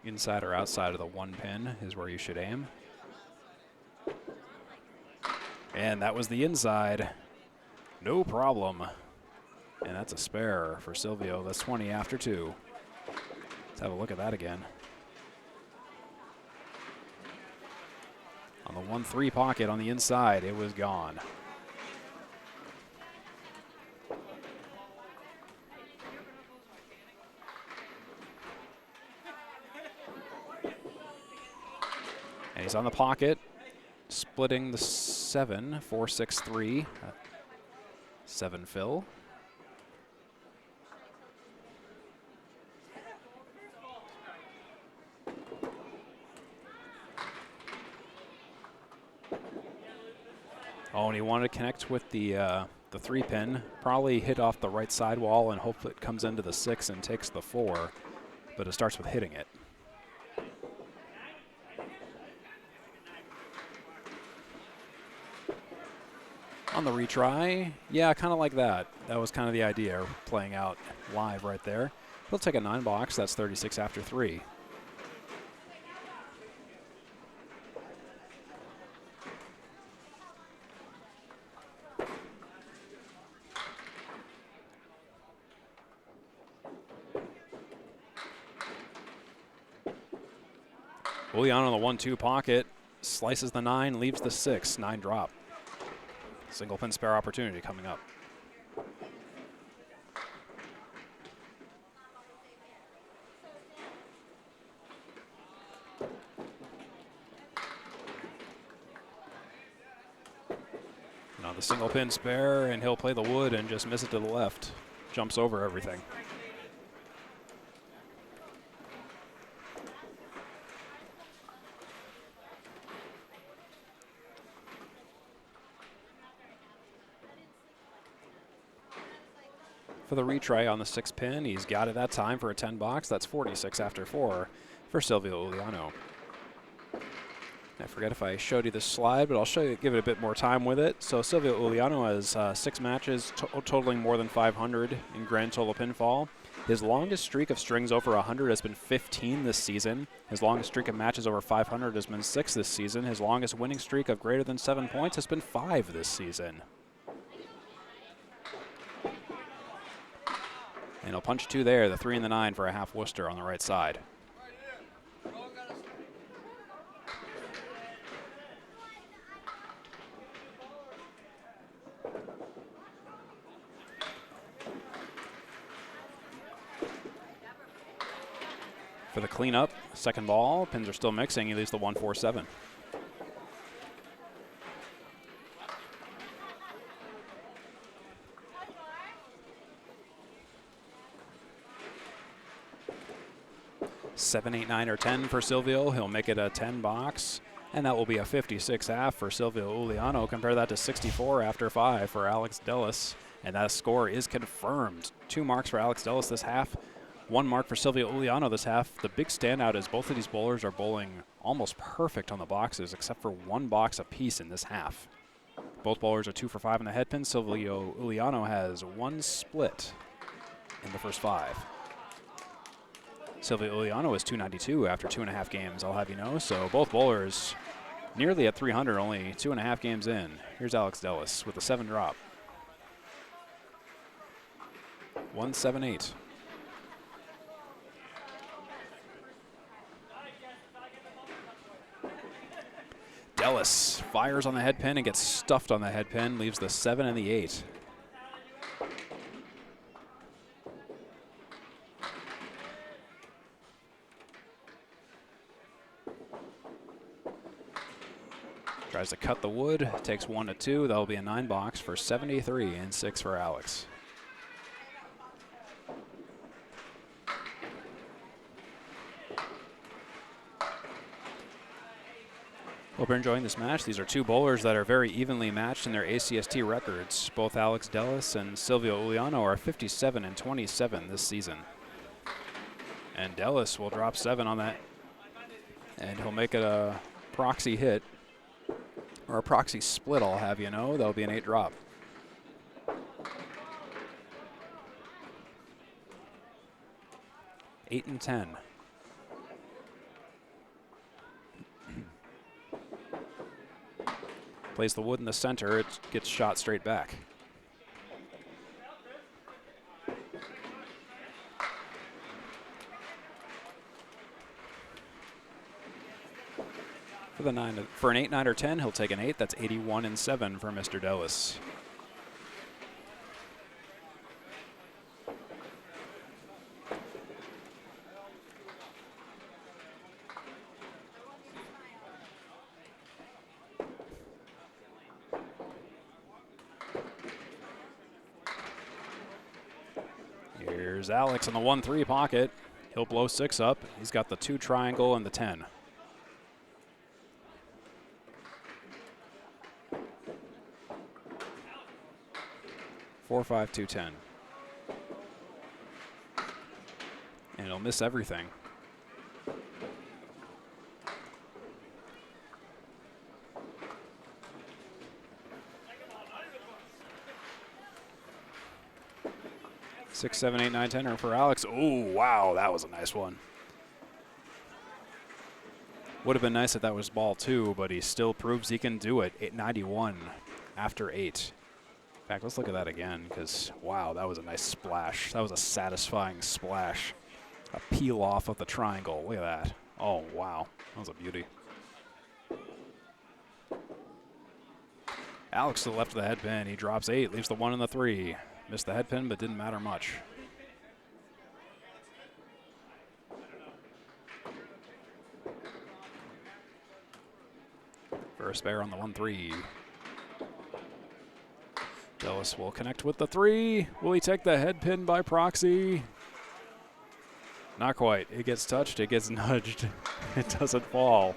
Inside or outside of the 1 pin is where you should aim. And that was the inside. No problem. And that's a spare for Silvio. That's 20 after 2. Let's have a look at that again. On the 1-3 pocket on the inside, it was gone. And he's on the pocket, splitting the 7, 4, 6, 3. 7 fill. Oh, and he wanted to connect with the 3 pin. Probably hit off the right sidewall and hope it comes into the 6 and takes the 4. But it starts with hitting it. On the retry, yeah, kind of like that. That was kind of the idea, playing out live right there. He'll take a 9 box, that's 36 after 3. Uliano on the 1-2 pocket, slices the 9, leaves the 6, 9 drop. Single pin spare opportunity coming up. Now the single pin spare, and he'll play the wood and just miss it to the left. Jumps over everything. For the retry on the 6 pin, he's got it that time for a 10 box. That's 46 after 4 for Silvio Uliano. I forget if I showed you this slide, but I'll show you, give it a bit more time with it. So Silvio Uliano has 6 matches totaling more than 500 in grand total pinfall. His longest streak of strings over 100 has been 15 this season. His longest streak of matches over 500 has been 6 this season. His longest winning streak of greater than 7 points has been 5 this season. And he'll punch 2 there, the 3 and the 9 for a half Worcester on the right side. For the cleanup, second ball, pins are still mixing. He leaves the 1-4-7. Seven, 8, 9, or 10 for Silvio. He'll make it a 10 box, and that will be a 56.5 for Silvio Uliano. Compare that to 64 after 5 for Alex Dellas, and that score is confirmed. 2 marks for Alex Dellas this half, 1 mark for Silvio Uliano this half. The big standout is both of these bowlers are bowling almost perfect on the boxes, except for 1 box apiece in this half. Both bowlers are 2 for 5 in the head pin. Silvio Uliano has 1 split in the first 5. Silvio Uliano is 292 after 2.5 games, I'll have you know. So both bowlers nearly at 300, only 2.5 games in. Here's Alex Dellas with a 7 drop. 178. Dellas fires on the head pin and gets stuffed on the head pin, leaves the 7 and the 8. Tries to cut the wood, takes 1 to 2. That'll be a 9 box for 73 and 6 for Alex. Hope you're enjoying this match. These are 2 bowlers that are very evenly matched in their ACST records. Both Alex Dellas and Silvio Uliano are 57 and 27 this season. And Dellas will drop 7 on that, and he'll make it a proxy hit. Or a proxy split, I'll have you know. That'll be an 8 drop. Eight and 10. Plays the wood in the center. It gets shot straight back. For an 8, 9, or 10, he'll take an 8. That's 81 and 7 for Mr. Dellas. Here's Alex in the 1-3 pocket. He'll blow 6 up. He's got the 2 triangle and the 10. 4, 5, 2, 10. And he'll miss everything. Six, 7, 8, 9, 10 for Alex. Oh, wow, that was a nice one. Would have been nice if that was ball 2, but he still proves he can do it. 891 after 8. In fact, let's look at that again, because, wow, that was a nice splash. That was a satisfying splash. A peel off of the triangle. Look at that. Oh, wow. That was a beauty. Alex to the left of the head pin. He drops 8, leaves the 1 and the 3. Missed the head pin, but didn't matter much. For a spare on the 1-3. Dellas will connect with the 3. Will he take the head pin by proxy? Not quite. It gets touched, it gets nudged. It doesn't fall.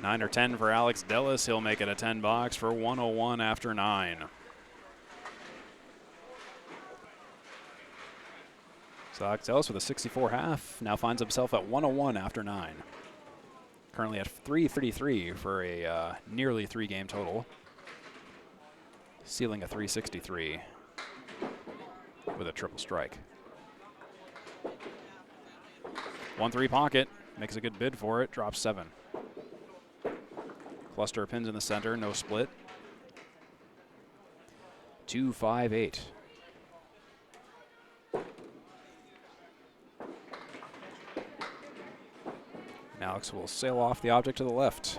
Nine or 10 for Alex Dellas. He'll make it a 10 box for 101 after 9. So Alex Dellas with a 64 half now finds himself at 101 after 9. Currently at 333 for a nearly 3 game total. Sealing a 363 with a triple strike. 1-3 pocket, makes a good bid for it, drops 7. Cluster of pins in the center, no split. 2, 5, 8. And Alex will sail off the object to the left.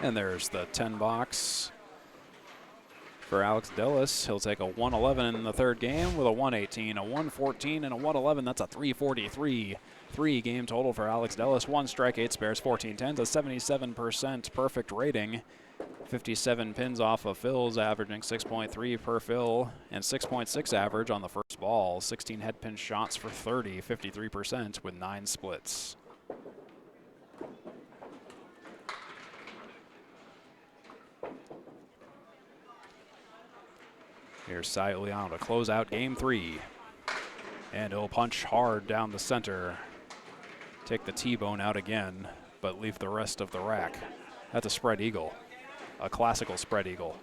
And there's the 10 box for Alex Dellas. He'll take a 111 in the third game with a 118, a 114, and a 111. That's a 343. 3-game total for Alex Dellas. 1 strike, 8 spares, 14 tens, a 77% perfect rating. 57 pins off of fills, averaging 6.3 per fill, and 6.6 average on the first ball. 16 head pin shots for 30, 53% with 9 splits. Here's Sy Uliano to close out game 3. And he'll punch hard down the center. Take the T-bone out again, but leave the rest of the rack. That's a spread eagle, a classical spread eagle.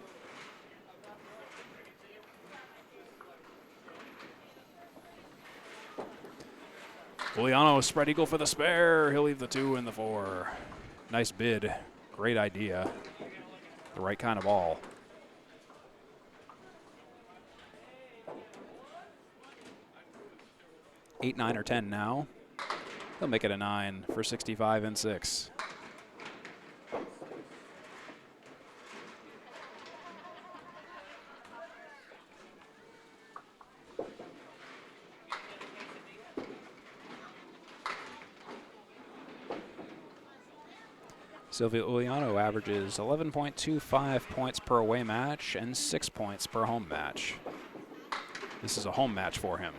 Uliano spread eagle for the spare. He'll leave the 2 and the 4. Nice bid, great idea. The right kind of ball. 8, 9, or 10 now. He'll make it a 9 for 65 and 6. Silvio Uliano averages 11.25 points per away match and 6 points per home match. This is a home match for him.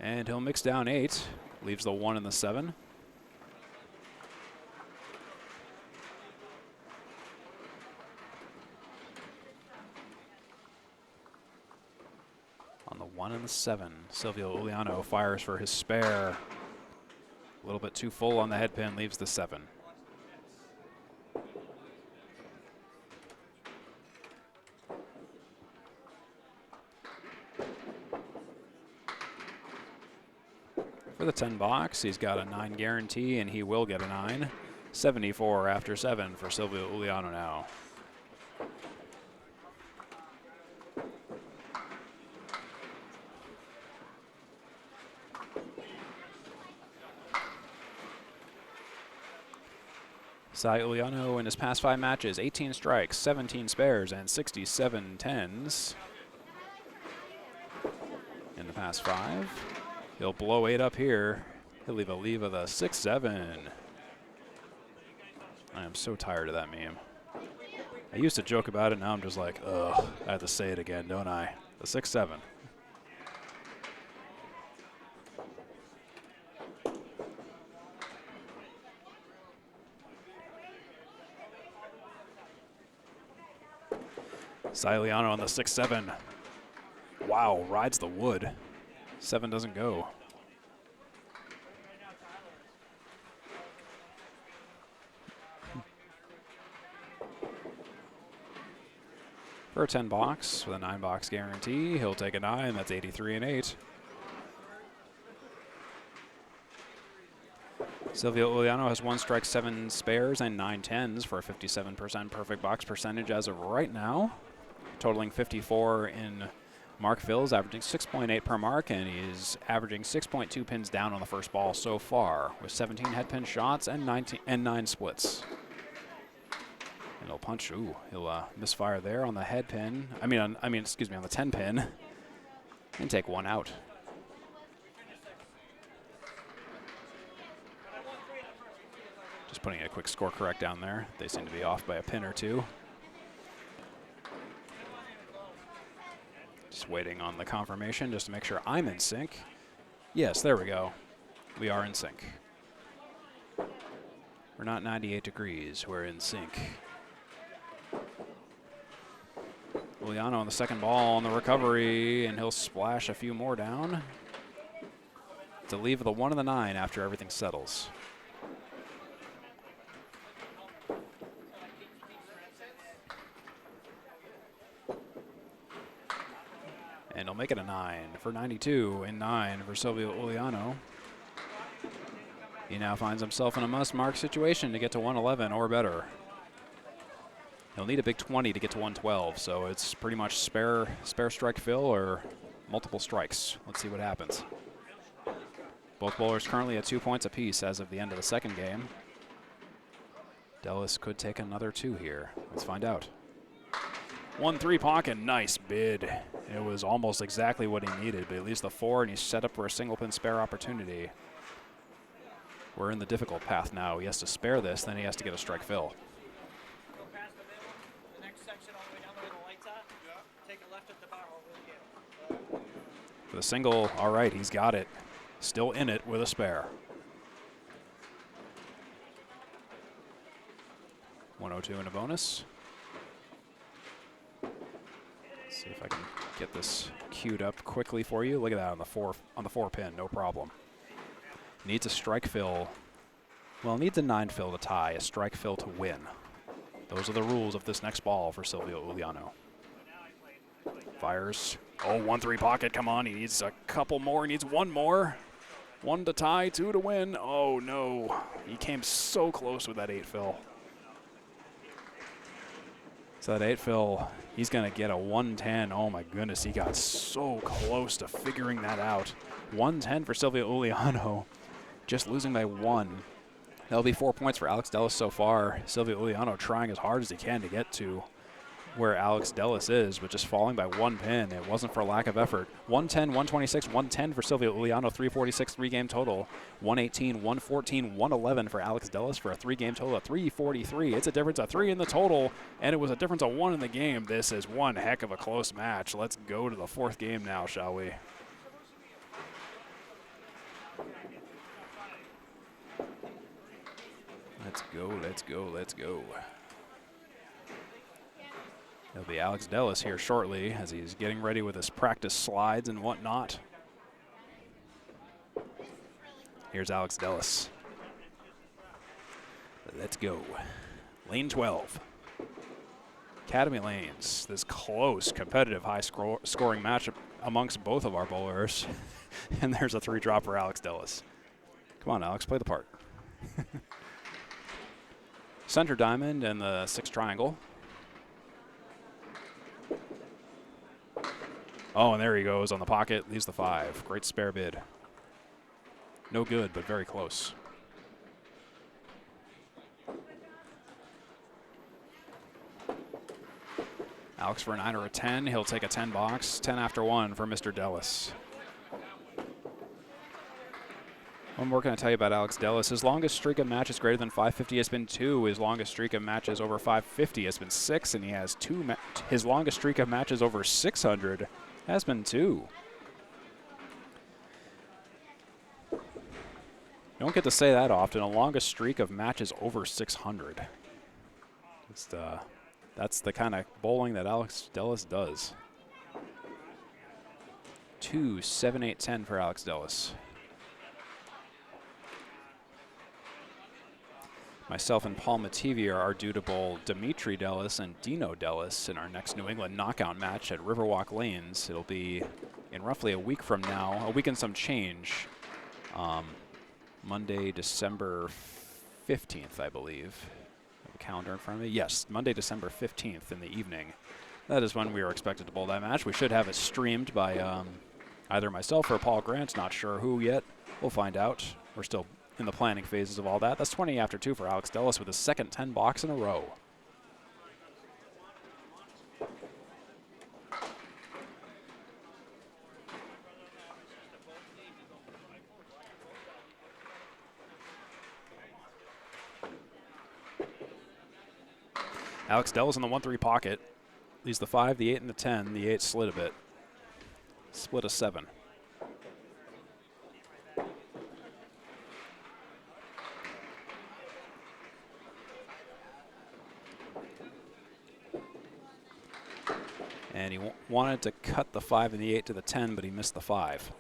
And he'll mix down 8, leaves the 1 and the 7. On the 1 and the 7, Silvio Uliano fires for his spare. A little bit too full on the head pin, leaves the 7. For the 10 box, he's got a 9 guarantee, and he will get a 9. 74 after 7 for Silvio Uliano now. Sy Uliano in his past 5 matches, 18 strikes, 17 spares, and 67 tens. In the past 5. He'll blow 8 up here. He'll leave of the 6-7. I am so tired of that meme. I used to joke about it, now I'm just like, ugh, I have to say it again, don't I? The 6-7. Sy Uliano on the 6-7. Wow, rides the wood. 7 doesn't go. For a 10 box with a 9 box guarantee, he'll take a 9. That's 83 and 8. Silvio Uliano has 1 strike, 7 spares, and 9 tens for a 57% perfect box percentage as of right now, totaling 54 in mark fills, averaging 6.8 per mark, and he's averaging 6.2 pins down on the first ball so far, with 17 head pin shots and 9 splits. And he'll punch. Ooh, he'll misfire there on the head pin. I mean, excuse me, on the 10 pin, and take 1 out. Just putting a quick score correct down there. They seem to be off by a pin or 2. Just waiting on the confirmation just to make sure I'm in sync. Yes, there we go. We are in sync. We're not 98 degrees, we're in sync. Uliano on the second ball on the recovery, and he'll splash a few more down to leave the 1 and the 9 after everything settles. And he'll make it a 9 for 92 and 9 for Silvio Uliano. He now finds himself in a must-mark situation to get to 111 or better. He'll need a big 20 to get to 112, so it's pretty much spare strike fill or multiple strikes. Let's see what happens. Both bowlers currently at 2 points apiece as of the end of the second game. Dellas could take another 2 here. Let's find out. 1-3 pocket, nice bid. It was almost exactly what he needed, but he leaves the 4 and he's set up for a single pin spare opportunity. We're in the difficult path now. He has to spare this, then he has to get a strike fill. Go past the middle, the next section all the way down where the lights are. Yeah. Take a left at the bar over here. For the single, all right, he's got it. Still in it with a spare. 102 and a bonus. Let's see if I can get this queued up quickly for you. Look at that on the 4 pin, no problem. Needs a strike fill. Well, needs a 9 fill to tie, a strike fill to win. Those are the rules of this next ball for Silvio Uliano. Fires. Oh, 1-3 pocket, come on, he needs a couple more, he needs 1 more. 1 to tie, 2 to win. Oh no, he came so close with that 8 fill. So that 8 fill, he's gonna get a 110. Oh my goodness, he got so close to figuring that out. 110 for Silvio Uliano, just losing by 1. That'll be 4 points for Alex Dellas so far. Silvio Uliano trying as hard as he can to get to where Alex Dellas is, but just falling by 1 pin. It wasn't for lack of effort. 110, 126, 110 for Silvio Uliano, 346 3-game total. 118, 114, 111 for Alex Dellas for a 3-game total of 343. It's a difference of 3 in the total, and it was a difference of 1 in the game. This is one heck of a close match. Let's go to the 4th game now, shall we? Let's go, let's go, let's go. It'll be Alex Dellas here shortly as he's getting ready with his practice slides and whatnot. Here's Alex Dellas. Let's go. Lane 12. Academy lanes. This close, competitive, high-scoring match amongst both of our bowlers. And there's a 3-drop for Alex Dellas. Come on, Alex, play the part. Center diamond and the 6 triangle. Oh, and there he goes on the pocket, leaves the 5. Great spare bid. No good, but very close. Alex for a 9 or a 10. He'll take a 10 box. 10 after 1 for Mr. Dellas. One more can I tell you about Alex Dellas. His longest streak of matches greater than 550 has been 2. His longest streak of matches over 550 has been 6, and he has 2. His longest streak of matches over 600 has been 2. You don't get to say that often. A longest streak of matches over 600. That's the kind of bowling that Alex Dellas does. 2, 7, 8, 10 for Alex Dellas. Myself and Paul Mativier are due to bowl Dimitri Dellas and Dino Dellas in our next New England knockout match at Riverwalk Lanes. It'll be in roughly a week from now, a week and some change. Monday, December 15th, I believe. I have a calendar in front of me. Yes, Monday, December 15th in the evening. That is when we are expected to bowl that match. We should have it streamed by either myself or Paul Grant. Not sure who yet. We'll find out. We're still in the planning phases of all that. That's 20 after 2 for Alex Dellas with his second 10 box in a row. Alex Dellas in the 1-3 pocket. Leaves the 5, the 8, and the 10. The 8 slid a bit. Split a 7. And he wanted to cut the 5 and the 8 to the 10, but he missed the 5.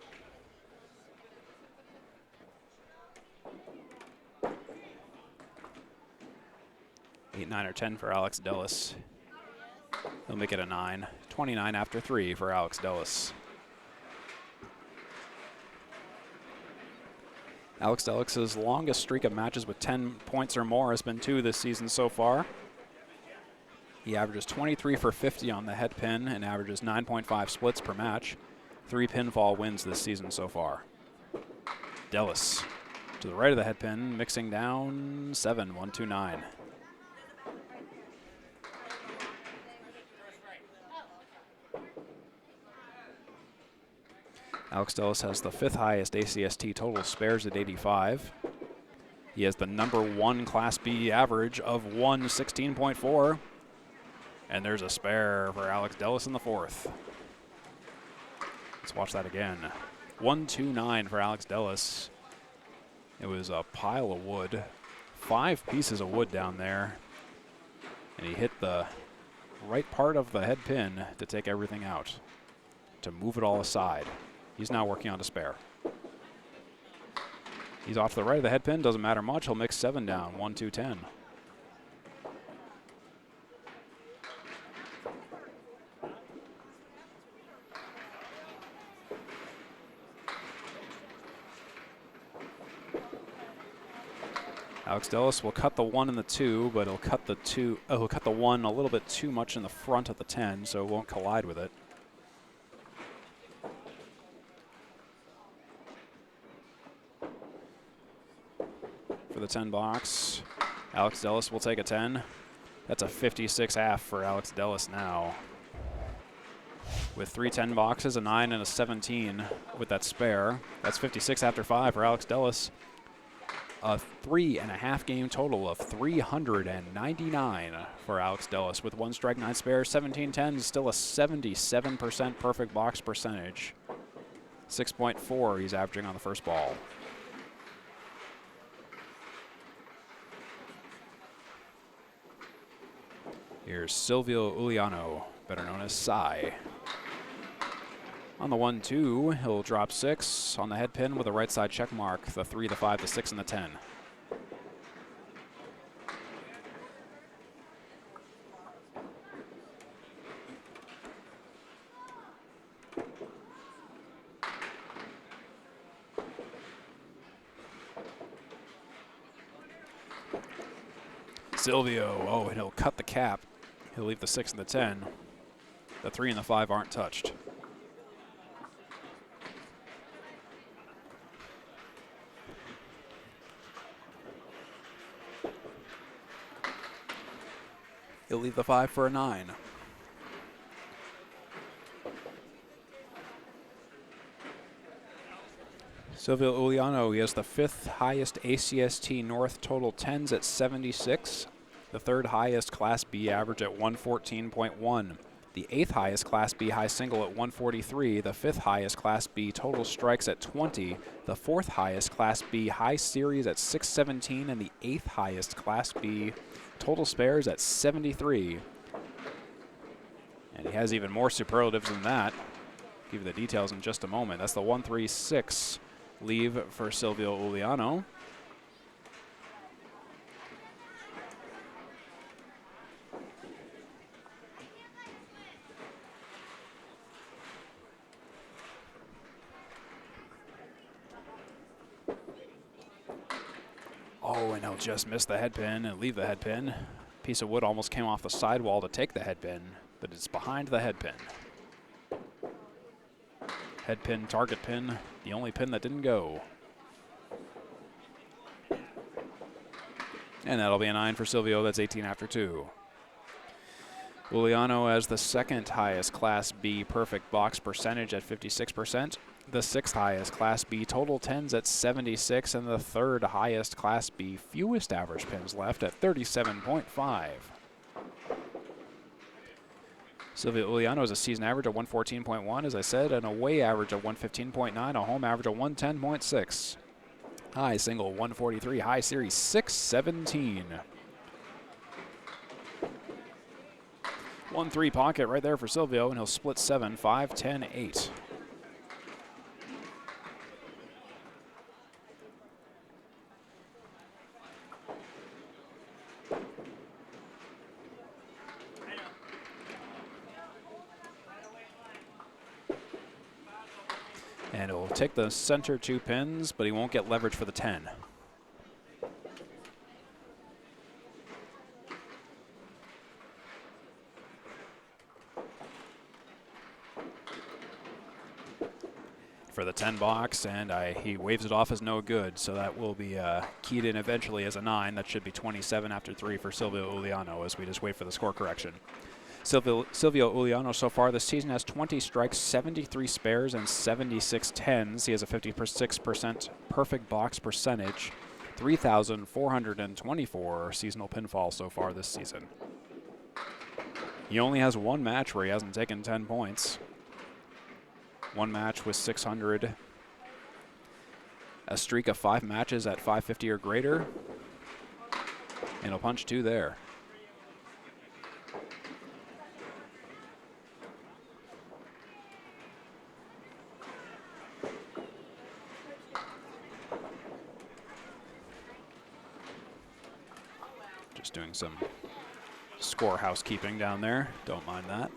Eight, 9, or 10 for Alex Dellas. He'll make it a 9. 29 after 3 for Alex Dellas. Alex Dellas' longest streak of matches with 10 points or more has been 2 this season so far. He averages 23 for 50 on the head pin and averages 9.5 splits per match. 3 pinfall wins this season so far. Dellas to the right of the head pin, mixing down 7, 1, 2, 9. Alex Dellas has the 5th highest ACST total spares at 85. He has the #1 Class B average of 116.4. And there's a spare for Alex Dellas in the 4th. Let's watch that again. 129 for Alex Dellas. It was a pile of wood. 5 pieces of wood down there. And he hit the right part of the head pin to take everything out, to move it all aside. He's now working on a spare. He's off to the right of the head pin, doesn't matter much. He'll mix 7 down, 1, 2, 10. Alex Dellas will cut the 1 and the 2, but he'll cut the 1 a little bit too much in the front of the 10, so it won't collide with it. For the 10 box, Alex Dellas will take a 10. That's a 56.5 for Alex Dellas now. With 3 10 boxes, a 9 and a 17 with that spare. That's 56 after 5 for Alex Dellas. A 3.5 game total of 399 for Alex Dellas with 1 strike, 9 spares, 17 10s, still a 77% perfect box percentage. 6.4 he's averaging on the first ball. Here's Silvio Uliano, better known as Sy. On the 1 2, he'll drop 6 on the head pin with a right side check mark, the 3, the 5, the 6, and the 10. Silvio, oh, and he'll cut the cap. He'll leave the 6 and the 10. The 3 and the 5 aren't touched. He'll leave the 5 for a 9. Silvio Uliano, he has the 5th highest ACST North total 10s at 76, the 3rd highest Class B average at 114.1, the 8th highest Class B high single at 143, the 5th highest Class B total strikes at 20, the 4th highest Class B high series at 617, and the 8th highest Class B total spares at 73. And he has even more superlatives than that. I'll give you the details in just a moment. That's the 136 leave for Silvio Uliano. Oh, and he'll just miss the head pin and leave the head pin. Piece of wood almost came off the sidewall to take the head pin, but it's behind the head pin. Head pin, target pin, the only pin that didn't go. And that'll be a 9 for Silvio. That's 18 after 2. Uliano has the 2nd highest Class B perfect box percentage at 56%, the 6th highest Class B total 10s at 76, and the 3rd highest Class B fewest average pins left at 37.5. Silvio Uliano has a season average of 114.1, as I said, an away average of 115.9, a home average of 110.6. High single 143, high series 617. 1-3 pocket right there for Silvio, and he'll split 7, 5, 10, 8. And he'll take the center 2 pins, but he won't get leverage for the 10. For the 10 box, and he waves it off as no good, so that will be keyed in eventually as a 9. That should be 27 after 3 for Silvio Uliano as we just wait for the score correction. Silvio Uliano so far this season has 20 strikes, 73 spares, and 76 tens. He has a 56% perfect box percentage, 3,424 seasonal pinfall so far this season. He only has one match where he hasn't taken 10 points. One match with 600. A streak of 5 matches at 550 or greater. And he'll punch 2 there. Just doing some score housekeeping down there. Don't mind that.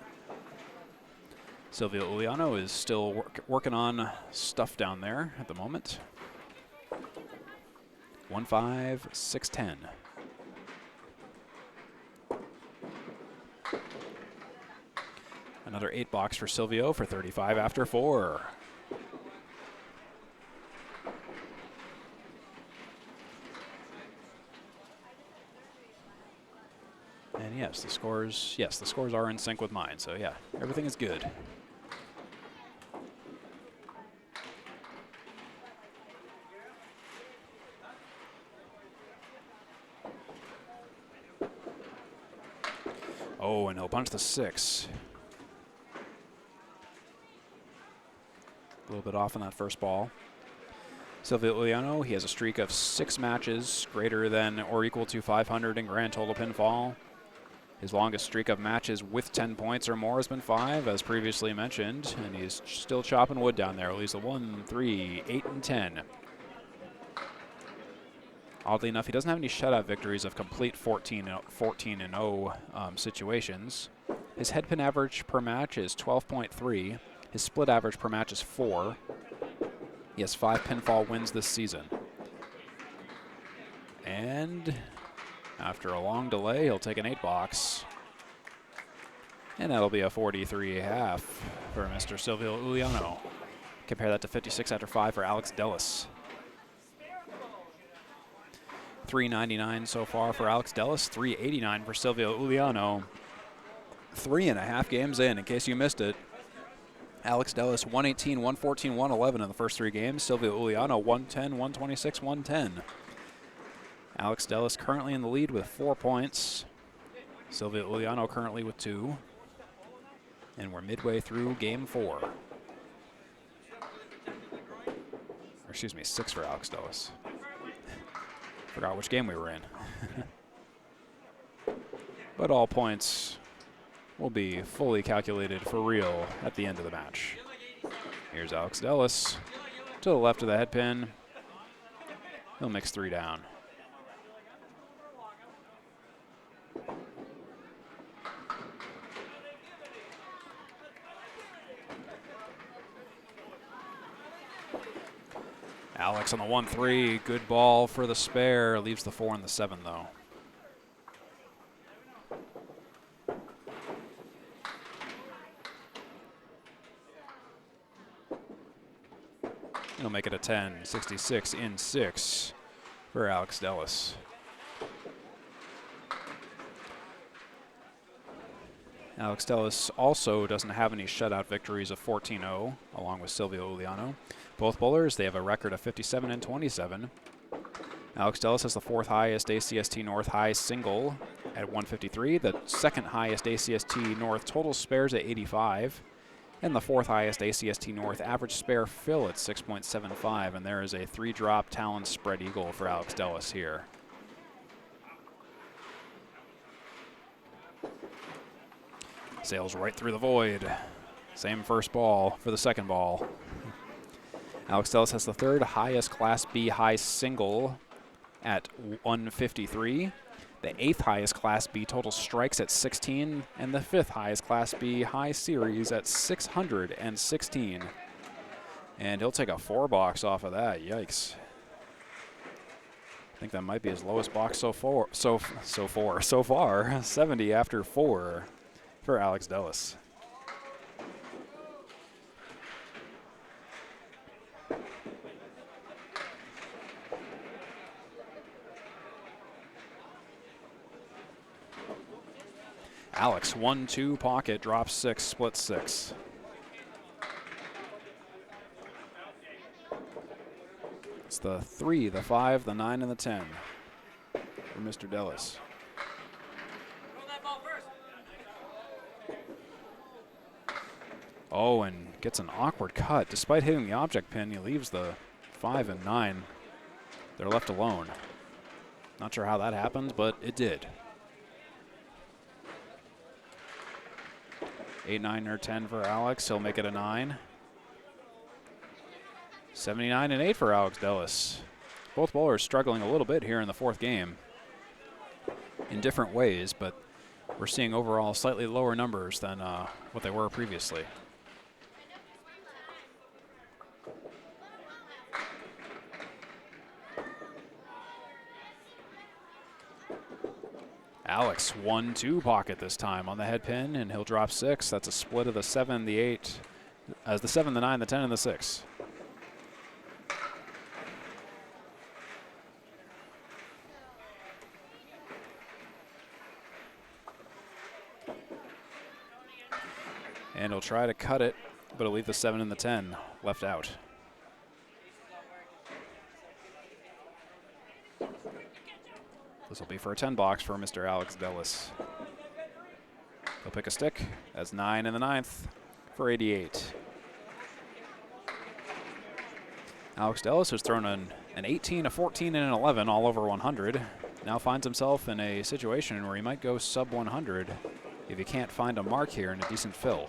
Silvio Uliano is still working on stuff down there at the moment. 1-5-6-10. Another 8 box for Silvio for 35 after 4. And yes, the scores are in sync with mine. So yeah, everything is good. Oh, and he'll punch the 6. A little bit off on that first ball. Silvio Uliano, he has a streak of 6 matches greater than or equal to 500 in grand total pinfall. His longest streak of matches with 10 points or more has been 5, as previously mentioned, and he's still chopping wood down there. At least a 1, 3, 8, and 10. Oddly enough, he doesn't have any shutout victories of complete 14-0 situations. His head pin average per match is 12.3. His split average per match is 4. He has 5 pinfall wins this season. And after a long delay, he'll take an 8 box. And that'll be a 43.5 for Mr. Silvio Uliano. Compare that to 56 after 5 for Alex Dellas. 399 so far for Alex Dellas, 389 for Silvio Uliano. 3.5 games in case you missed it. Alex Dellas 118, 114, 111 in the first 3 games. Silvio Uliano 110, 126, 110. Alex Dellas currently in the lead with 4 points. Silvio Uliano currently with 2. And we're midway through game 4. Or excuse me, 6 for Alex Dellas. Forgot which game we were in. But all points will be fully calculated for real at the end of the match. Here's Alex Dellas to the left of the head pin. He'll mix 3 down. Alex on the 1-3, good ball for the spare. Leaves the 4 and the 7 though. He'll make it a 10, 66 in 6 for Alex Dellas. Alex Dellas also doesn't have any shutout victories of 14-0, along with Silvio Uliano. Both bowlers, they have a record of 57 and 27. Alex Dellas has the 4th highest ACST North high single at 153, the 2nd highest ACST North total spares at 85, and the 4th highest ACST North average spare fill at 6.75, and there is a 3-drop Talon spread eagle for Alex Dellas here. Sails right through the void. Same first ball for the second ball. Alex Dellas has the 3rd highest Class B high single at 153, the 8th highest Class B total strikes at 16, and the 5th highest Class B high series at 616. And he'll take a 4 box off of that. Yikes. I think that might be his lowest box so far. 70 after 4 for Alex Dellas. Alex, 1-2 pocket, drops 6, split 6. It's the 3, the 5, the 9, and the 10 for Mr. Dellas. Oh, and gets an awkward cut. Despite hitting the object pin, he leaves the 5 and 9. They're left alone. Not sure how that happened, but it did. 8, 9, or 10 for Alex. He'll make it a 9. 79 and 8 for Alex Dellas. Both bowlers struggling a little bit here in the fourth game in different ways, but we're seeing overall slightly lower numbers than what they were previously. Alex, 1-2 pocket this time on the head pin, and he'll drop 6. That's a split of the 7, the 8, as the 7, the 9, the 10, and the 6. And he'll try to cut it, but he'll leave the 7 and the 10 left out. This will be for a 10 box for Mr. Alex Dellas. He'll pick a stick. That's 9 in the 9th for 88. Alex Dellas has thrown an 18, a 14, and an 11 all over 100. Now finds himself in a situation where he might go sub 100 if he can't find a mark here and a decent fill.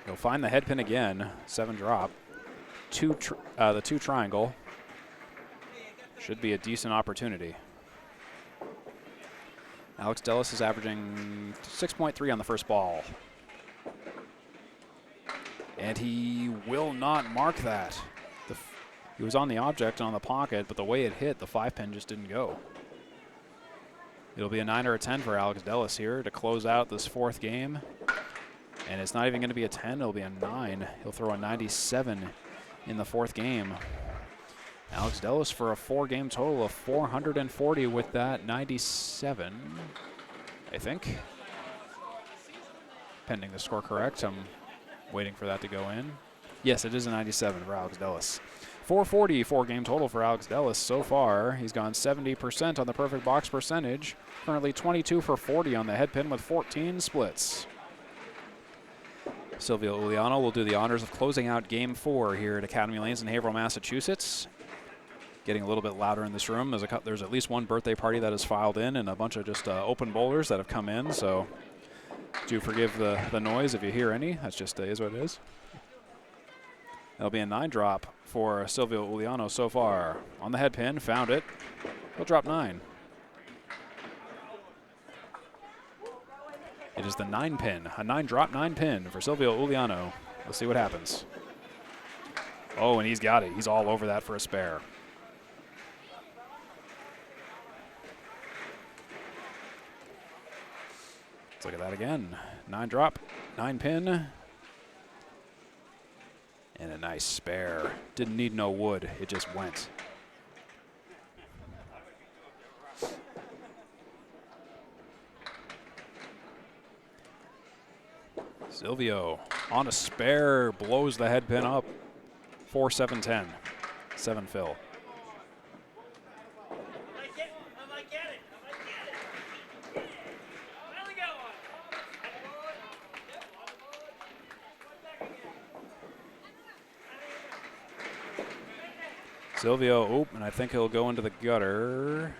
He'll find the head pin again, 7 drop. The 2 triangle. Should be a decent opportunity. Alex Dellas is averaging 6.3 on the first ball. And he will not mark that. He was on the object and on the pocket, but the way it hit, the 5 pin just didn't go. It'll be a 9 or a 10 for Alex Dellas here to close out this fourth game. And it's not even going to be a 10, it'll be a 9. He'll throw a 97 in the fourth game. Alex Dellas for a 4-game total of 440 with that 97, I think. Pending the score correct, I'm waiting for that to go in. Yes, it is a 97 for Alex Dellas. 440 4-game total for Alex Dellas so far. He's gone 70% on the perfect box percentage. Currently 22 for 40 on the head pin with 14 splits. Silvio Uliano will do the honors of closing out Game 4 here at Academy Lanes in Haverhill, Massachusetts. Getting a little bit louder in this room. There's at least one birthday party that has filed in and a bunch of just open bowlers that have come in, so do forgive the noise if you hear any. That's just is what it is. That'll be a 9 drop for Silvio Uliano so far. On the head pin, found it. He'll drop 9. It is the 9 pin, a 9 drop 9 pin for Silvio Uliano. Let's see what happens. Oh, and he's got it. He's all over that for a spare. Let's look at that again. 9 drop, 9 pin. And a nice spare. Didn't need no wood, it just went. Silvio on a spare, blows the head pin up. 4, 7, 10. 7 fill. Silvio, and I think he'll go into the gutter.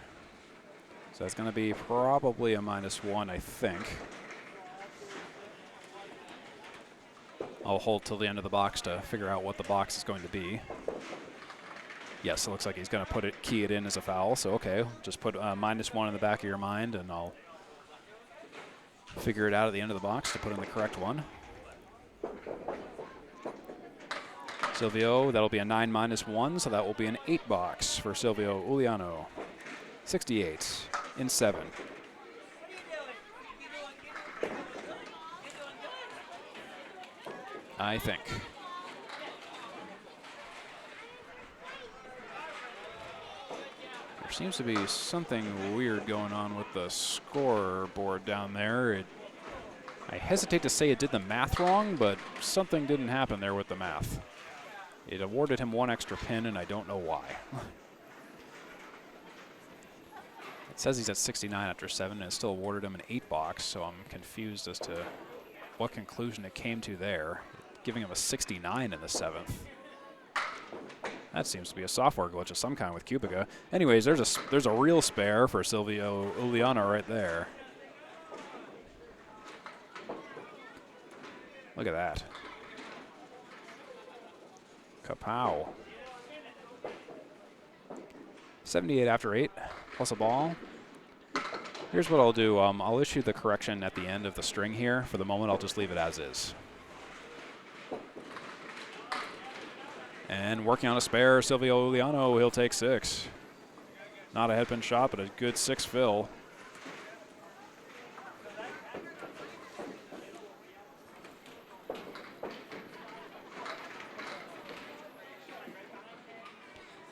So that's going to be probably a -1, I think. I'll hold till the end of the box to figure out what the box is going to be. Yes, it looks like he's going to key it in as a foul. So, okay, just put -1 in the back of your mind, and I'll figure it out at the end of the box to put in the correct one. Silvio, that'll be a 9 -1, so that will be an 8 box for Silvio Uliano. 68 in 7. I think. Seems to be something weird going on with the scoreboard down there. I hesitate to say it did the math wrong, but something didn't happen there with the math. It awarded him 1 extra pin, and I don't know why. It says he's at 69 after 7, and it still awarded him an 8 box, so I'm confused as to what conclusion it came to there, giving him a 69 in the 7th. That seems to be a software glitch of some kind with Cubica. Anyways, there's a real spare for Silvio Uliano right there. Look at that. Kapow. 78 after 8, plus a ball. Here's what I'll do. I'll issue the correction at the end of the string here. For the moment, I'll just leave it as is. And working on a spare, Silvio Uliano, he'll take 6. Not a headpin shot, but a good 6 fill.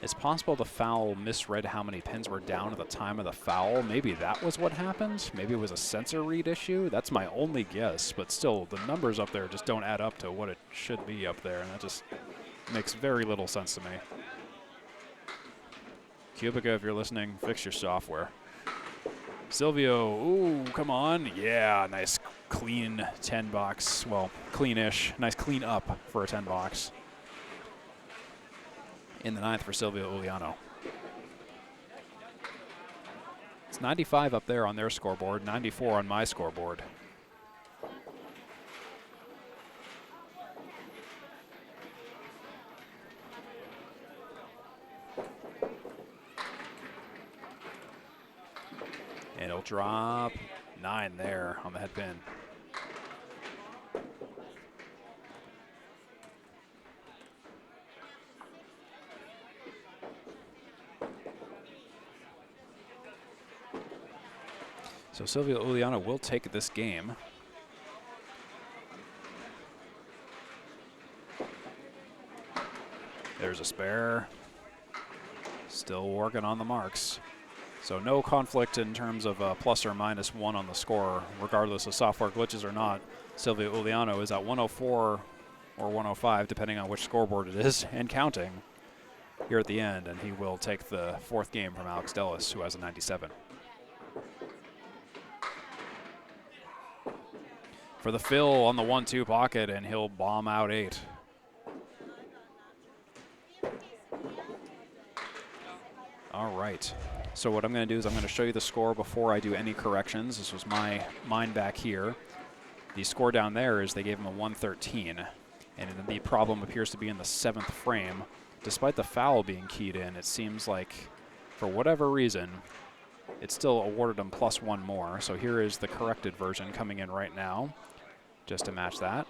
It's possible the foul misread how many pins were down at the time of the foul. Maybe that was what happened. Maybe it was a sensor read issue. That's my only guess, but still, the numbers up there just don't add up to what it should be up there, and that just makes very little sense to me. Cubica, if you're listening, fix your software. Silvio, ooh, come on. Yeah, nice clean 10 box. Well, clean-ish. Nice clean up for a 10 box. In the 9th for Silvio Uliano. It's 95 up there on their scoreboard, 94 on my scoreboard. And it'll drop 9 there on the head pin. So Silvio Uliano will take this game. There's a spare. Still working on the marks. So no conflict in terms of plus or minus 1 on the score, regardless of software glitches or not. Silvio Uliano is at 104 or 105, depending on which scoreboard it is, and counting here at the end, and he will take the 4th game from Alex Dellas, who has a 97. For the fill on the 1-2 pocket, and he'll bomb out 8. All right. So what I'm going to do is I'm going to show you the score before I do any corrections. This was mine back here. The score down there is they gave him a 113, and the problem appears to be in the 7th frame. Despite the foul being keyed in, it seems like, for whatever reason, it still awarded him plus 1 more. So here is the corrected version coming in right now, just to match that.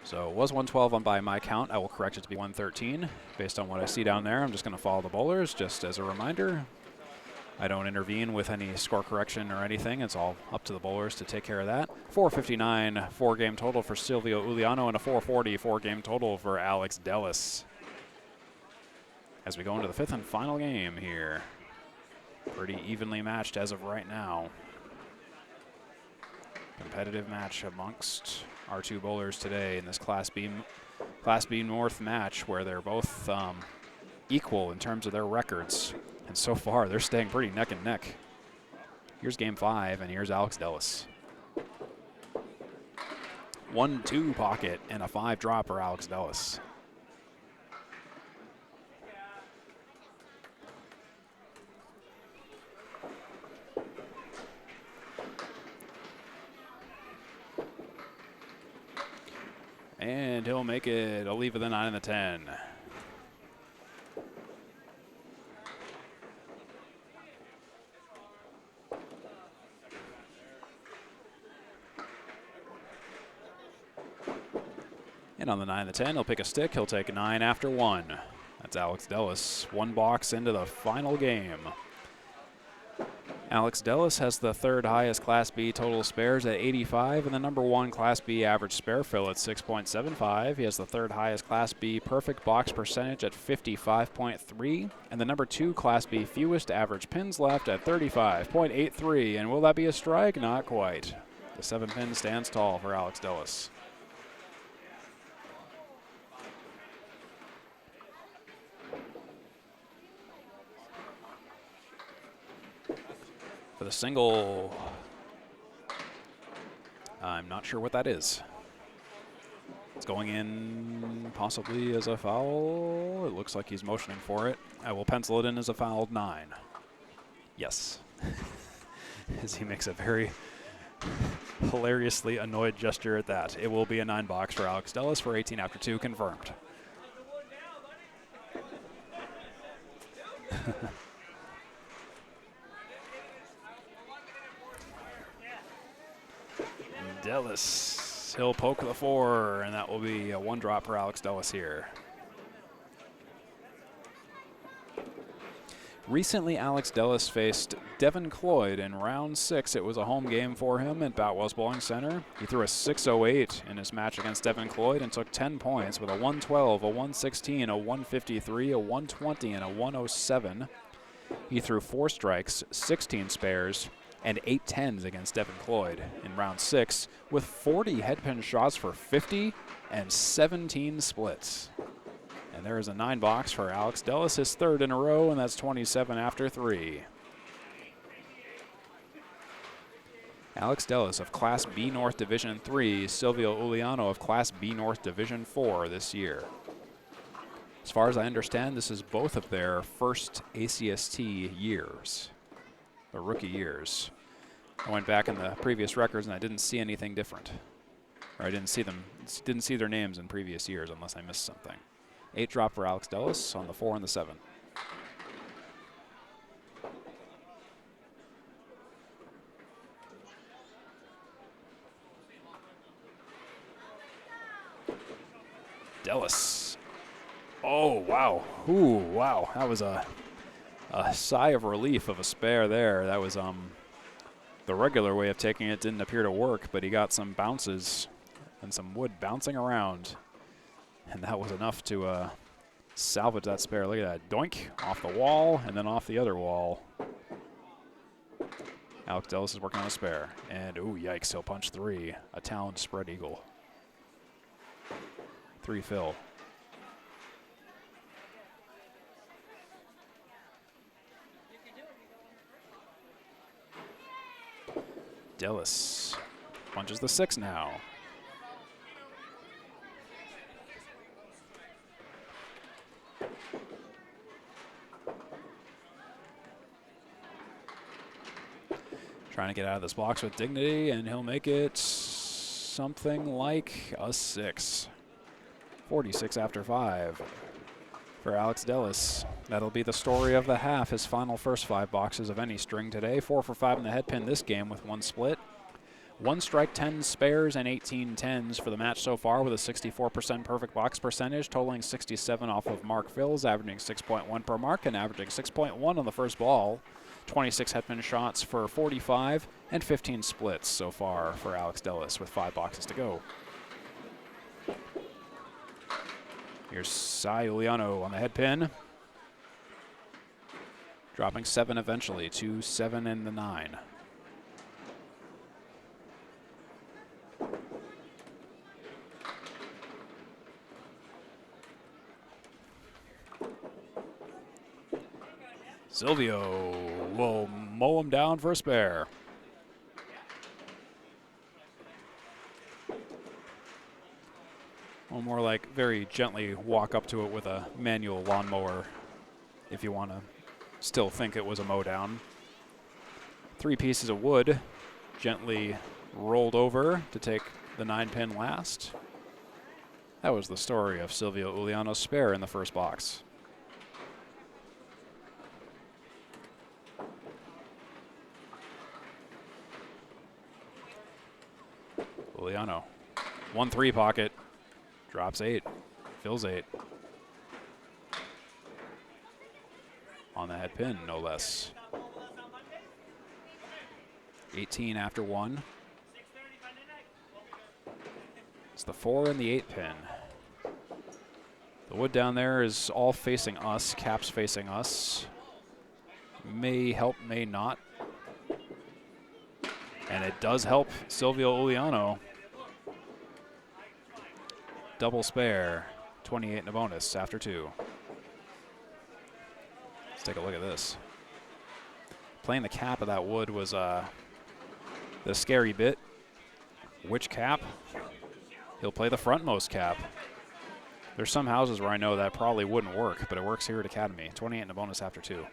So it was 112 on by my count. I will correct it to be 113 based on what I see down there. I'm just going to follow the bowlers just as a reminder. I don't intervene with any score correction or anything. It's all up to the bowlers to take care of that. 459 4-game total for Silvio Uliano and a 440 4-game total for Alex Dellas. As we go into the 5th and final game here. Pretty evenly matched as of right now. Competitive match amongst our 2 bowlers today in this Class B North match, where they're both equal in terms of their records. And so far, they're staying pretty neck and neck. Here's game 5, and here's Alex Dellas. 1-2 pocket and a 5 drop for Alex Dellas. And he'll make it a leave of the 9 and the 10. And on the 9 and the 10, he'll pick a stick. He'll take 9 after 1. That's Alex Dellas, 1 box into the final game. Alex Dellas has the third highest Class B total spares at 85 and the number one Class B average spare fill at 6.75. He has the third highest Class B perfect box percentage at 55.3 and the number two Class B fewest average pins left at 35.83. And will that be a strike? Not quite. The 7 pin stands tall for Alex Dellas. For the single, I'm not sure what that is. It's going in possibly as a foul. It looks like he's motioning for it. I will pencil it in as a fouled 9. Yes. As he makes a very hilariously annoyed gesture at that. It will be a 9 box for Alex Dellas for 18 after 2 confirmed. Dellas, he'll poke the 4, and that will be a 1 drop for Alex Dellas here. Recently, Alex Dellas faced Devin Cloyd in round 6. It was a home game for him at Boutwell's Bowling Center. He threw a 608 in his match against Devin Cloyd and took 10 points with a 112, a 116, a 153, a 120, and a 107. He threw 4 strikes, 16 spares, and 8 tens against Devin Cloyd in round 6 with 40 headpin shots for 50 and 17 splits. And there is a 9 box for Alex Dellas, his 3rd in a row, and that's 27 after 3. Alex Dellas of Class B North Division 3, Silvio Uliano of Class B North Division 4 this year. As far as I understand, this is both of their first ACST years, or rookie years. I went back in the previous records and I didn't see anything different. Or I didn't see their names in previous years unless I missed something. 8 drop for Alex Dellas on the 4 and the 7. Dellas. Oh, wow. Ooh, wow. That was a sigh of relief of a spare there. That was the regular way of taking it didn't appear to work, but he got some bounces and some wood bouncing around. And that was enough to salvage that spare. Look at that. Doink. Off the wall and then off the other wall. Alex Dellas is working on a spare. And, ooh, yikes. He'll punch 3. A talon spread eagle. 3 fill. Dellas punches the 6 now. Trying to get out of this box with dignity, and he'll make it something like a 6. 46 after 5 for Alex Dellas. That'll be the story of the half, his final first 5 boxes of any string today. 4 for 5 in the head pin this game with 1 split. 1 strike, 10 spares, and 18 tens for the match so far with a 64% perfect box percentage, totaling 67 off of mark fills, averaging 6.1 per mark and averaging 6.1 on the first ball. 26 headpin shots for 45 and 15 splits so far for Alex Dellas with 5 boxes to go. Here's Sy Uliano on the head pin. Dropping 7 eventually, 2, 7, and the 9. Silvio will mow him down for a spare. Or more like very gently walk up to it with a manual lawnmower if you want to still think it was a mow down. 3 pieces of wood gently rolled over to take the 9 pin last. That was the story of Silvio Uliano's spare in the first box. Uliano, 1-3 pocket, drops 8, fills 8. On the head pin, no less. 18 after 1. It's the 4 and the 8 pin. The wood down there is all facing us, caps facing us. May help, may not. And it does help Silvio Uliano. Double spare, 28 in a bonus after 2. Let's take a look at this. Playing the cap of that wood was the scary bit. Which cap? He'll play the frontmost cap. There's some houses where I know that probably wouldn't work, but it works here at Academy. 28 in a bonus after 2.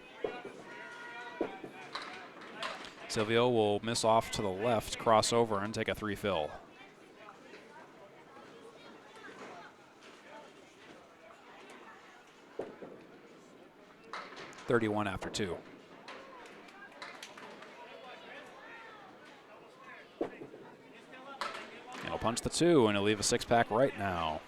Silvio will miss off to the left, cross over, and take a 3 fill. $31 after 2. He'll punch the 2, and he'll leave a 6-pack right now.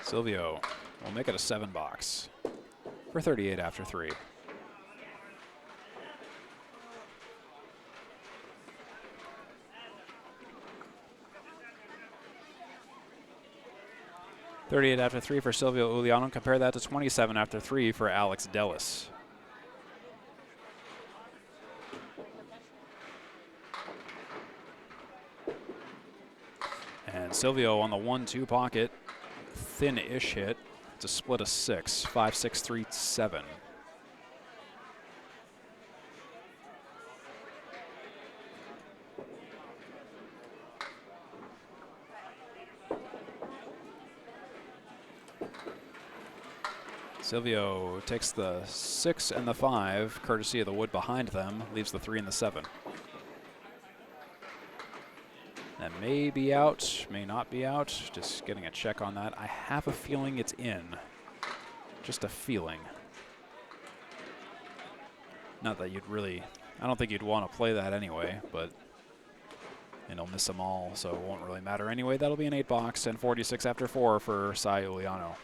Silvio will make it a 7-box for 38 after 3. $38 after 3 for Silvio Uliano. Compare that to 27 after 3 for Alex Dellas. And Silvio on the 1-2 pocket. Thin-ish hit. It's a split of 6. 5, 6, 3, 7. Silvio takes the 6 and the 5, courtesy of the wood behind them, leaves the 3 and the 7. That may be out, may not be out. Just getting a check on that. I have a feeling it's in. Just a feeling. Not that you'd really, I don't think you'd want to play that anyway, but and he'll miss them all, so it won't really matter anyway. That'll be an 8-box and 46 after 4 for Sy Uliano.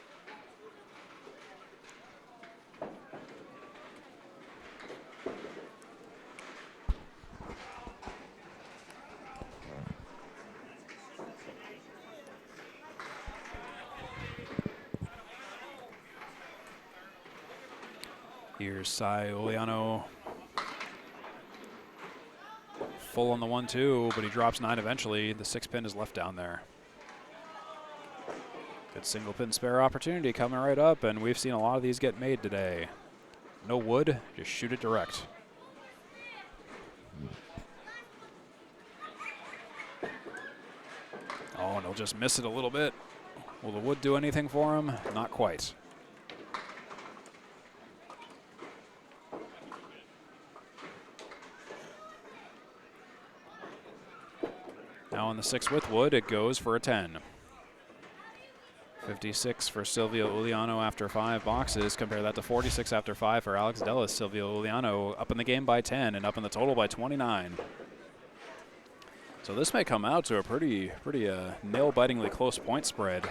Here's Sy Uliano. Full on the 1-2, but he drops 9 eventually. The 6-pin is left down there. Good single pin spare opportunity coming right up, and we've seen a lot of these get made today. No wood, just shoot it direct. Oh, and he'll just miss it a little bit. Will the wood do anything for him? Not quite. Now on the 6 with wood, it goes for a 10. 56 for Silvio Uliano after 5 boxes. Compare that to 46 after 5 for Alex Dellas. Silvio Uliano up in the game by 10 and up in the total by 29. So this may come out to a pretty nail-bitingly close point spread,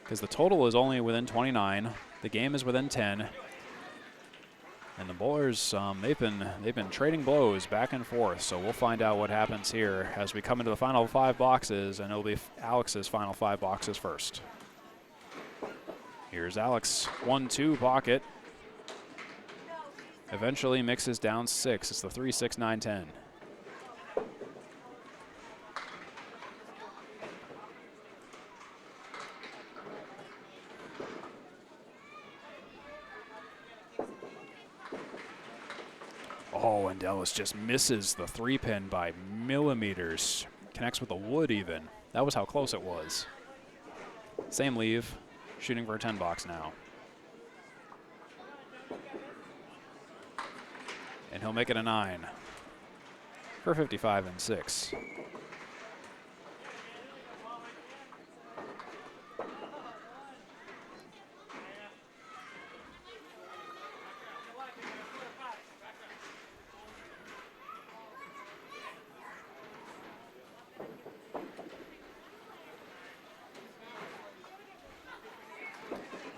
because the total is only within 29. The game is within 10. And the bowlers, they've been trading blows back and forth, so we'll find out what happens here as we come into the final 5 boxes, and it'll be Alex's final 5 boxes first. Here's Alex, 1-2 pocket. Eventually mixes down 6. It's the 3, 6, 9, 10. Oh, and Dellas just misses the 3-pin by millimeters. Connects with the wood even. That was how close it was. Same leave, shooting for a 10-box now. And he'll make it a 9 for 55 and 6.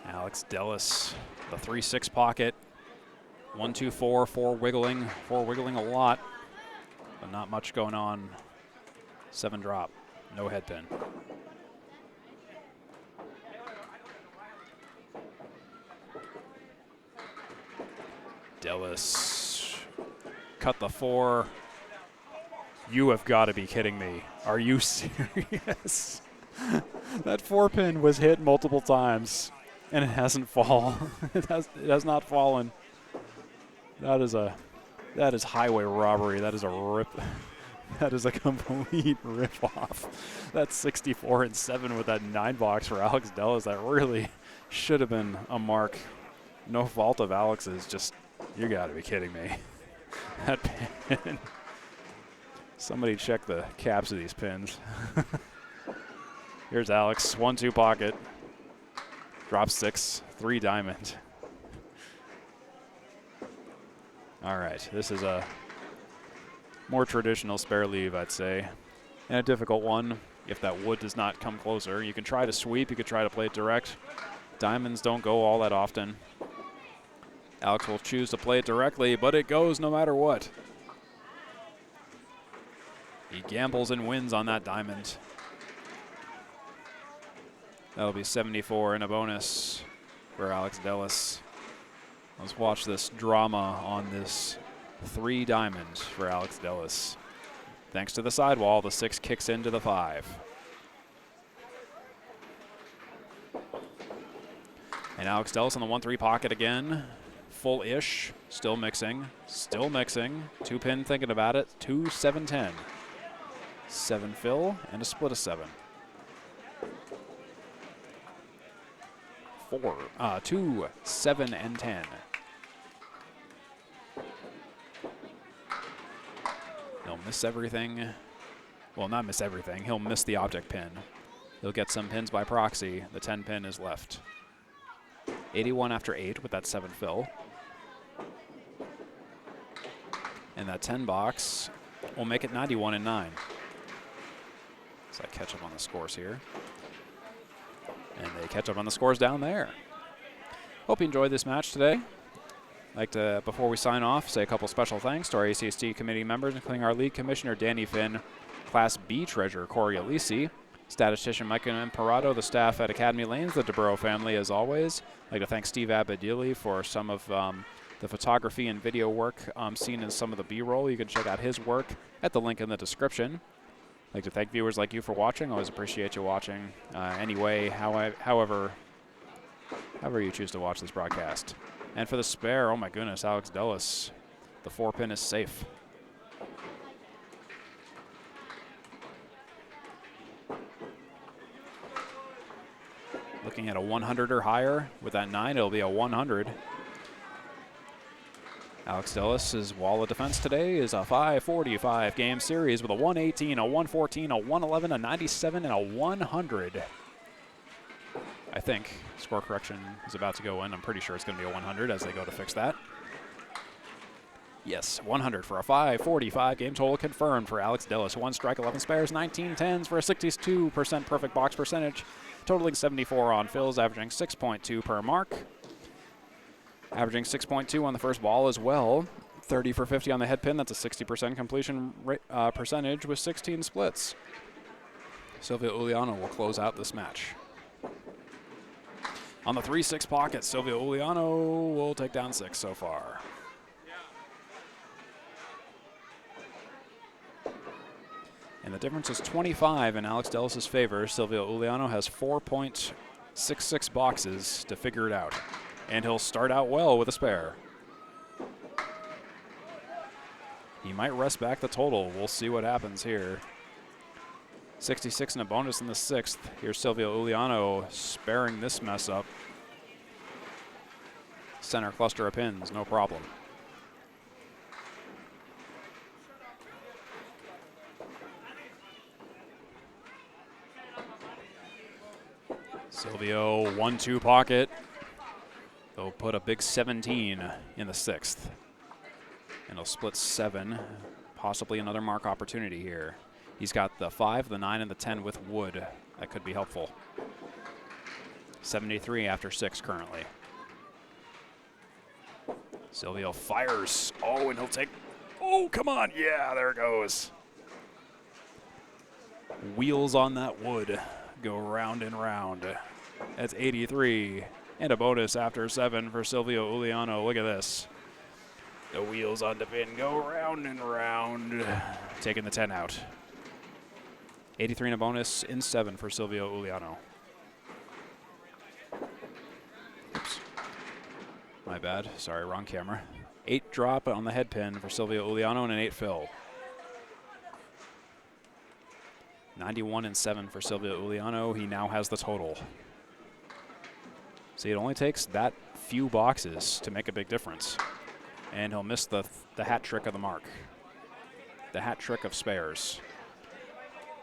Alex Dellas, the 3-6 pocket. 1, 2, 4, 4 wiggling a lot, but not much going on. 7 drop, no head pin. Dellas cut the 4. You have got to be kidding me. Are you serious? That 4 pin was hit multiple times, and it hasn't fallen. it has not fallen. That is highway robbery. That is a rip. That is a complete rip-off. That's 64 and 7 with that 9 box for Alex Dellas. That really should have been a mark. No fault of Alex's. Just, you got to be kidding me. That pin. Somebody check the caps of these pins. Here's Alex, 1-2 pocket. Drop 6, 3 diamond. All right, this is a more traditional spare leave, I'd say. And a difficult one if that wood does not come closer. You can try to sweep, you could try to play it direct. Diamonds don't go all that often. Alex will choose to play it directly, but it goes no matter what. He gambles and wins on that diamond. That'll be 74 and a bonus for Alex Dellas. Let's watch this drama on this 3 diamonds for Alex Dellas. Thanks to the sidewall, the 6 kicks into the 5. And Alex Dellas on the 1-3 pocket again. Full-ish, still mixing. 2 pin thinking about it, 2, 7, 10. 7 fill and a split of 7. 2, 7, and 10. He'll miss everything. Well, not miss everything. He'll miss the object pin. He'll get some pins by proxy. The 10 pin is left. 81 after 8 with that 7 fill. And that 10 box will make it 91 and 9. So I catch up on the scores here. And they catch up on the scores down there. Hope you enjoyed this match today. I'd like to, before we sign off, say a couple special thanks to our ACST committee members, including our league commissioner, Danny Finn, Class B treasurer, Corey Alisi, statistician Mike Imparato, the staff at Academy Lanes, the DeBurrow family, as always. I'd like to thank Steve Abadili for some of the photography and video work seen in some of the B-roll. You can check out his work at the link in the description. I'd like to thank viewers like you for watching. Always appreciate you watching. Anyway, however you choose to watch this broadcast. And for the spare, oh my goodness, Alex Dellas, the 4 pin is safe. Looking at a 100 or higher. With that 9, it'll be a 100. Alex Dellas' wall of defense today is a 545 game series with a 118, a 114, a 111, a 97, and a 100. I think score correction is about to go in. I'm pretty sure it's going to be a 100 as they go to fix that. Yes, 100 for a 545 game total confirmed for Alex Dellas. 1 strike, 11 spares, 19 tens for a 62% perfect box percentage, totaling 74 on fills, averaging 6.2 per mark. Averaging 6.2 on the first ball as well. 30 for 50 on the head pin. That's a 60% completion percentage with 16 splits. Silvio Uliano will close out this match. On the 3-6 pocket, Silvio Uliano will take down 6 so far. And the difference is 25 in Alex Dellas' favor. Silvio Uliano has 4.66 boxes to figure it out. And he'll start out well with a spare. He might rest back the total. We'll see what happens here. 66 and a bonus in the 6th. Here's Silvio Uliano sparing this mess up. Center cluster of pins, no problem. Silvio, 1-2 pocket. They'll put a big 17 in the 6th. And he'll split 7, possibly another mark opportunity here. He's got the 5, the 9, and the 10 with wood. That could be helpful. 73 after 6 currently. Silvio fires. Oh, and he'll take. Oh, come on. Yeah, there it goes. Wheels on that wood. Go round and round. That's 83. And a bonus after 7 for Silvio Uliano. Look at this. The wheels on the pin go round and round. Taking the 10 out. 83 and a bonus in 7 for Silvio Uliano. Oops. My bad. Sorry, wrong camera. 8 drop on the head pin for Silvio Uliano and an 8 fill. 91 and 7 for Silvio Uliano. He now has the total. See, it only takes that few boxes to make a big difference. And he'll miss the hat trick of the mark. The hat trick of spares.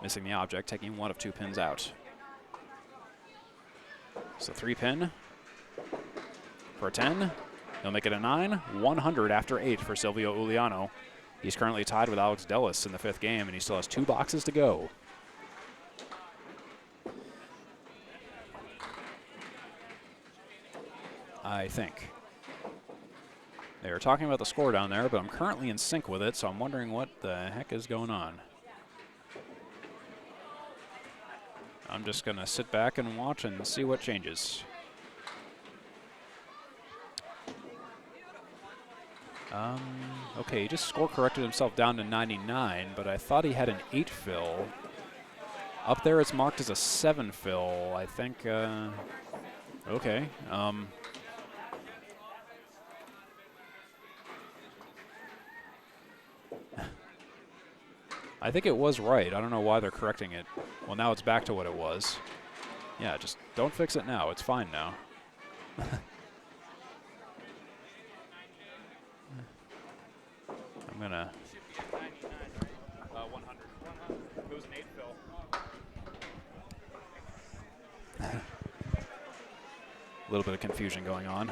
Missing the object, taking 1 of 2 pins out. So 3 pin for a 10. He'll make it a 9. 100 after 8 for Silvio Uliano. He's currently tied with Alex Dellas in the 5th game, and he still has 2 boxes to go. I think. They were talking about the score down there, but I'm currently in sync with it, so I'm wondering what the heck is going on. I'm just going to sit back and watch and see what changes. Okay, he just score corrected himself down to 99, but I thought he had an 8 fill. Up there it's marked as a 7 fill, I think. Okay. I think it was right. I don't know why they're correcting it. Well, now it's back to what it was. Yeah, just don't fix it now. It's fine now. I'm gonna. 100. It was an 8 fill. A little bit of confusion going on.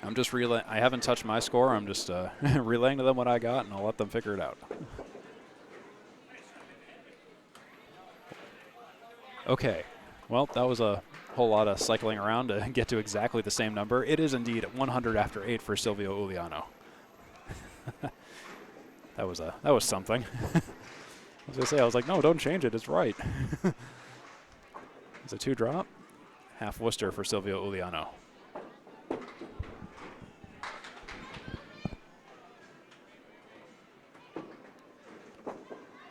I'm just relaying. I haven't touched my score. I'm just relaying to them what I got, and I'll let them figure it out. Okay. Well, that was a whole lot of cycling around to get to exactly the same number. It is indeed 100 after 8 for Silvio Uliano. That was something. I was gonna say, I was like, no, don't change it. It's right. It's a 2 drop. Half Worcester for Silvio Uliano.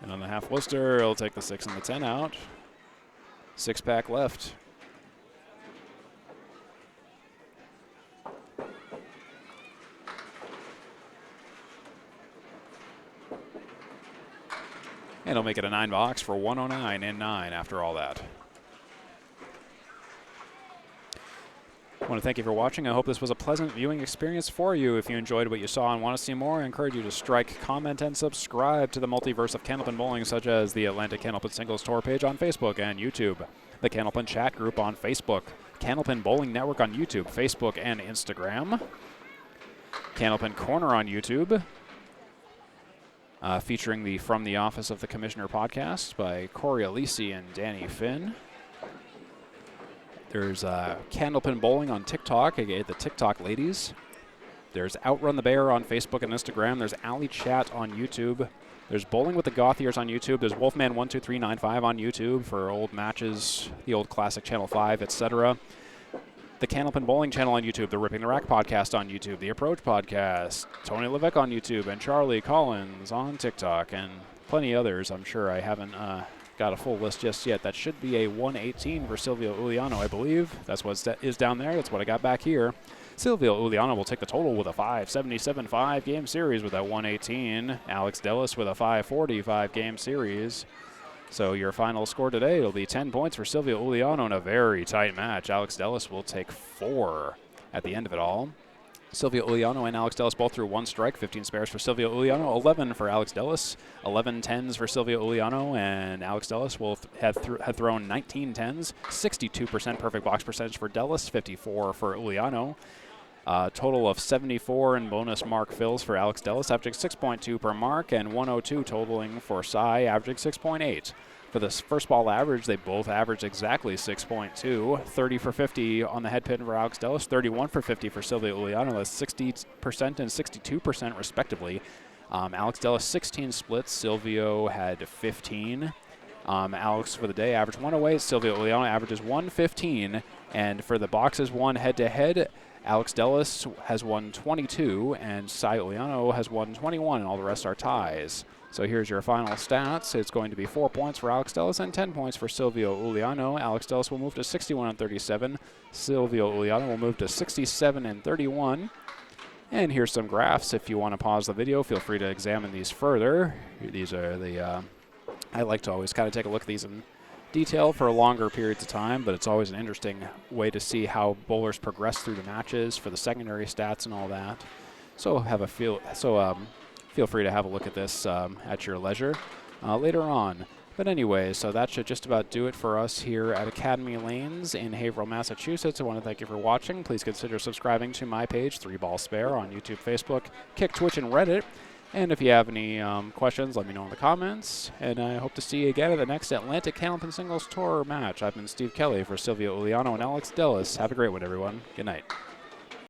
And on the half Worcester, he'll take the 6 and the 10 out. 6-pack left. And he'll make it a 9 box for 109 and 9 after all that. I want to thank you for watching. I hope this was a pleasant viewing experience for you. If you enjoyed what you saw and want to see more, I encourage you to strike, comment, and subscribe to the multiverse of Candlepin Bowling, such as the Atlantic Candlepin Singles Tour page on Facebook and YouTube, the Candlepin Chat group on Facebook, Candlepin Bowling Network on YouTube, Facebook, and Instagram, Candlepin Corner on YouTube, featuring the From the Office of the Commissioner podcast by Corey Alisi and Danny Finn. There's Candlepin Bowling on TikTok, aka the TikTok ladies. There's Outrun the Bear on Facebook and Instagram. There's Alley Chat on YouTube. There's Bowling with the Gothiers on YouTube. There's Wolfman12395 on YouTube for old matches, the old classic Channel 5, etc. The Candlepin Bowling channel on YouTube. The Ripping the Rack podcast on YouTube. The Approach podcast. Tony Levesque on YouTube. And Charlie Collins on TikTok. And plenty others. I'm sure I haven't got a full list just yet. That should be a 118 for Silvio Uliano, I believe. That's what is down there. That's what I got back here. Silvio Uliano will take the total with a 577 5-game series with that 118. Alex Dellas with a 540 5-game series. So your final score today will be 10 points for Silvio Uliano in a very tight match. Alex Dellas will take 4 at the end of it all. Silvio Uliano and Alex Dellas both threw 1 strike, 15 spares for Silvio Uliano, 11 for Alex Dellas, 11 10s for Silvio Uliano, and Alex Dellas will have thrown 19 10s, 62% perfect box percentage for Dellas, 54 for Uliano. Total of 74 in bonus mark fills for Alex Dellas, averaging 6.2 per mark, and 102 totaling for Sy, averaging 6.8. For this first ball average, they both averaged exactly 6.2. 30 for 50 on the head pin for Alex Dellas, 31 for 50 for Silvio Uliano. That's 60% and 62% respectively. Alex Dellas 16 splits, Silvio had 15. Alex for the day averaged 108, Silvio Uliano averages 115. And for the boxes won head-to-head, Alex Dellas has won 22, and Sy Uliano has won 21, and all the rest are ties. So here's your final stats. It's going to be 4 points for Alex Dellas and 10 points for Silvio Uliano. Alex Dellas will move to 61 and 37. Silvio Uliano will move to 67 and 31. And here's some graphs. If you want to pause the video, feel free to examine these further. These are the, I like to always kind of take a look at these in detail for longer periods of time, but it's always an interesting way to see how bowlers progress through the matches for the secondary stats and all that. So feel free to have a look at this at your leisure later on. But anyway, so that should just about do it for us here at Academy Lanes in Haverhill, Massachusetts. I want to thank you for watching. Please consider subscribing to my page, 3 Ball Spare, on YouTube, Facebook, Kick, Twitch, and Reddit. And if you have any questions, let me know in the comments. And I hope to see you again at the next Atlantic Candlepin Singles Tour match. I've been Steve Kelly for Silvio Uliano and Alex Dellas. Have a great one, everyone. Good night.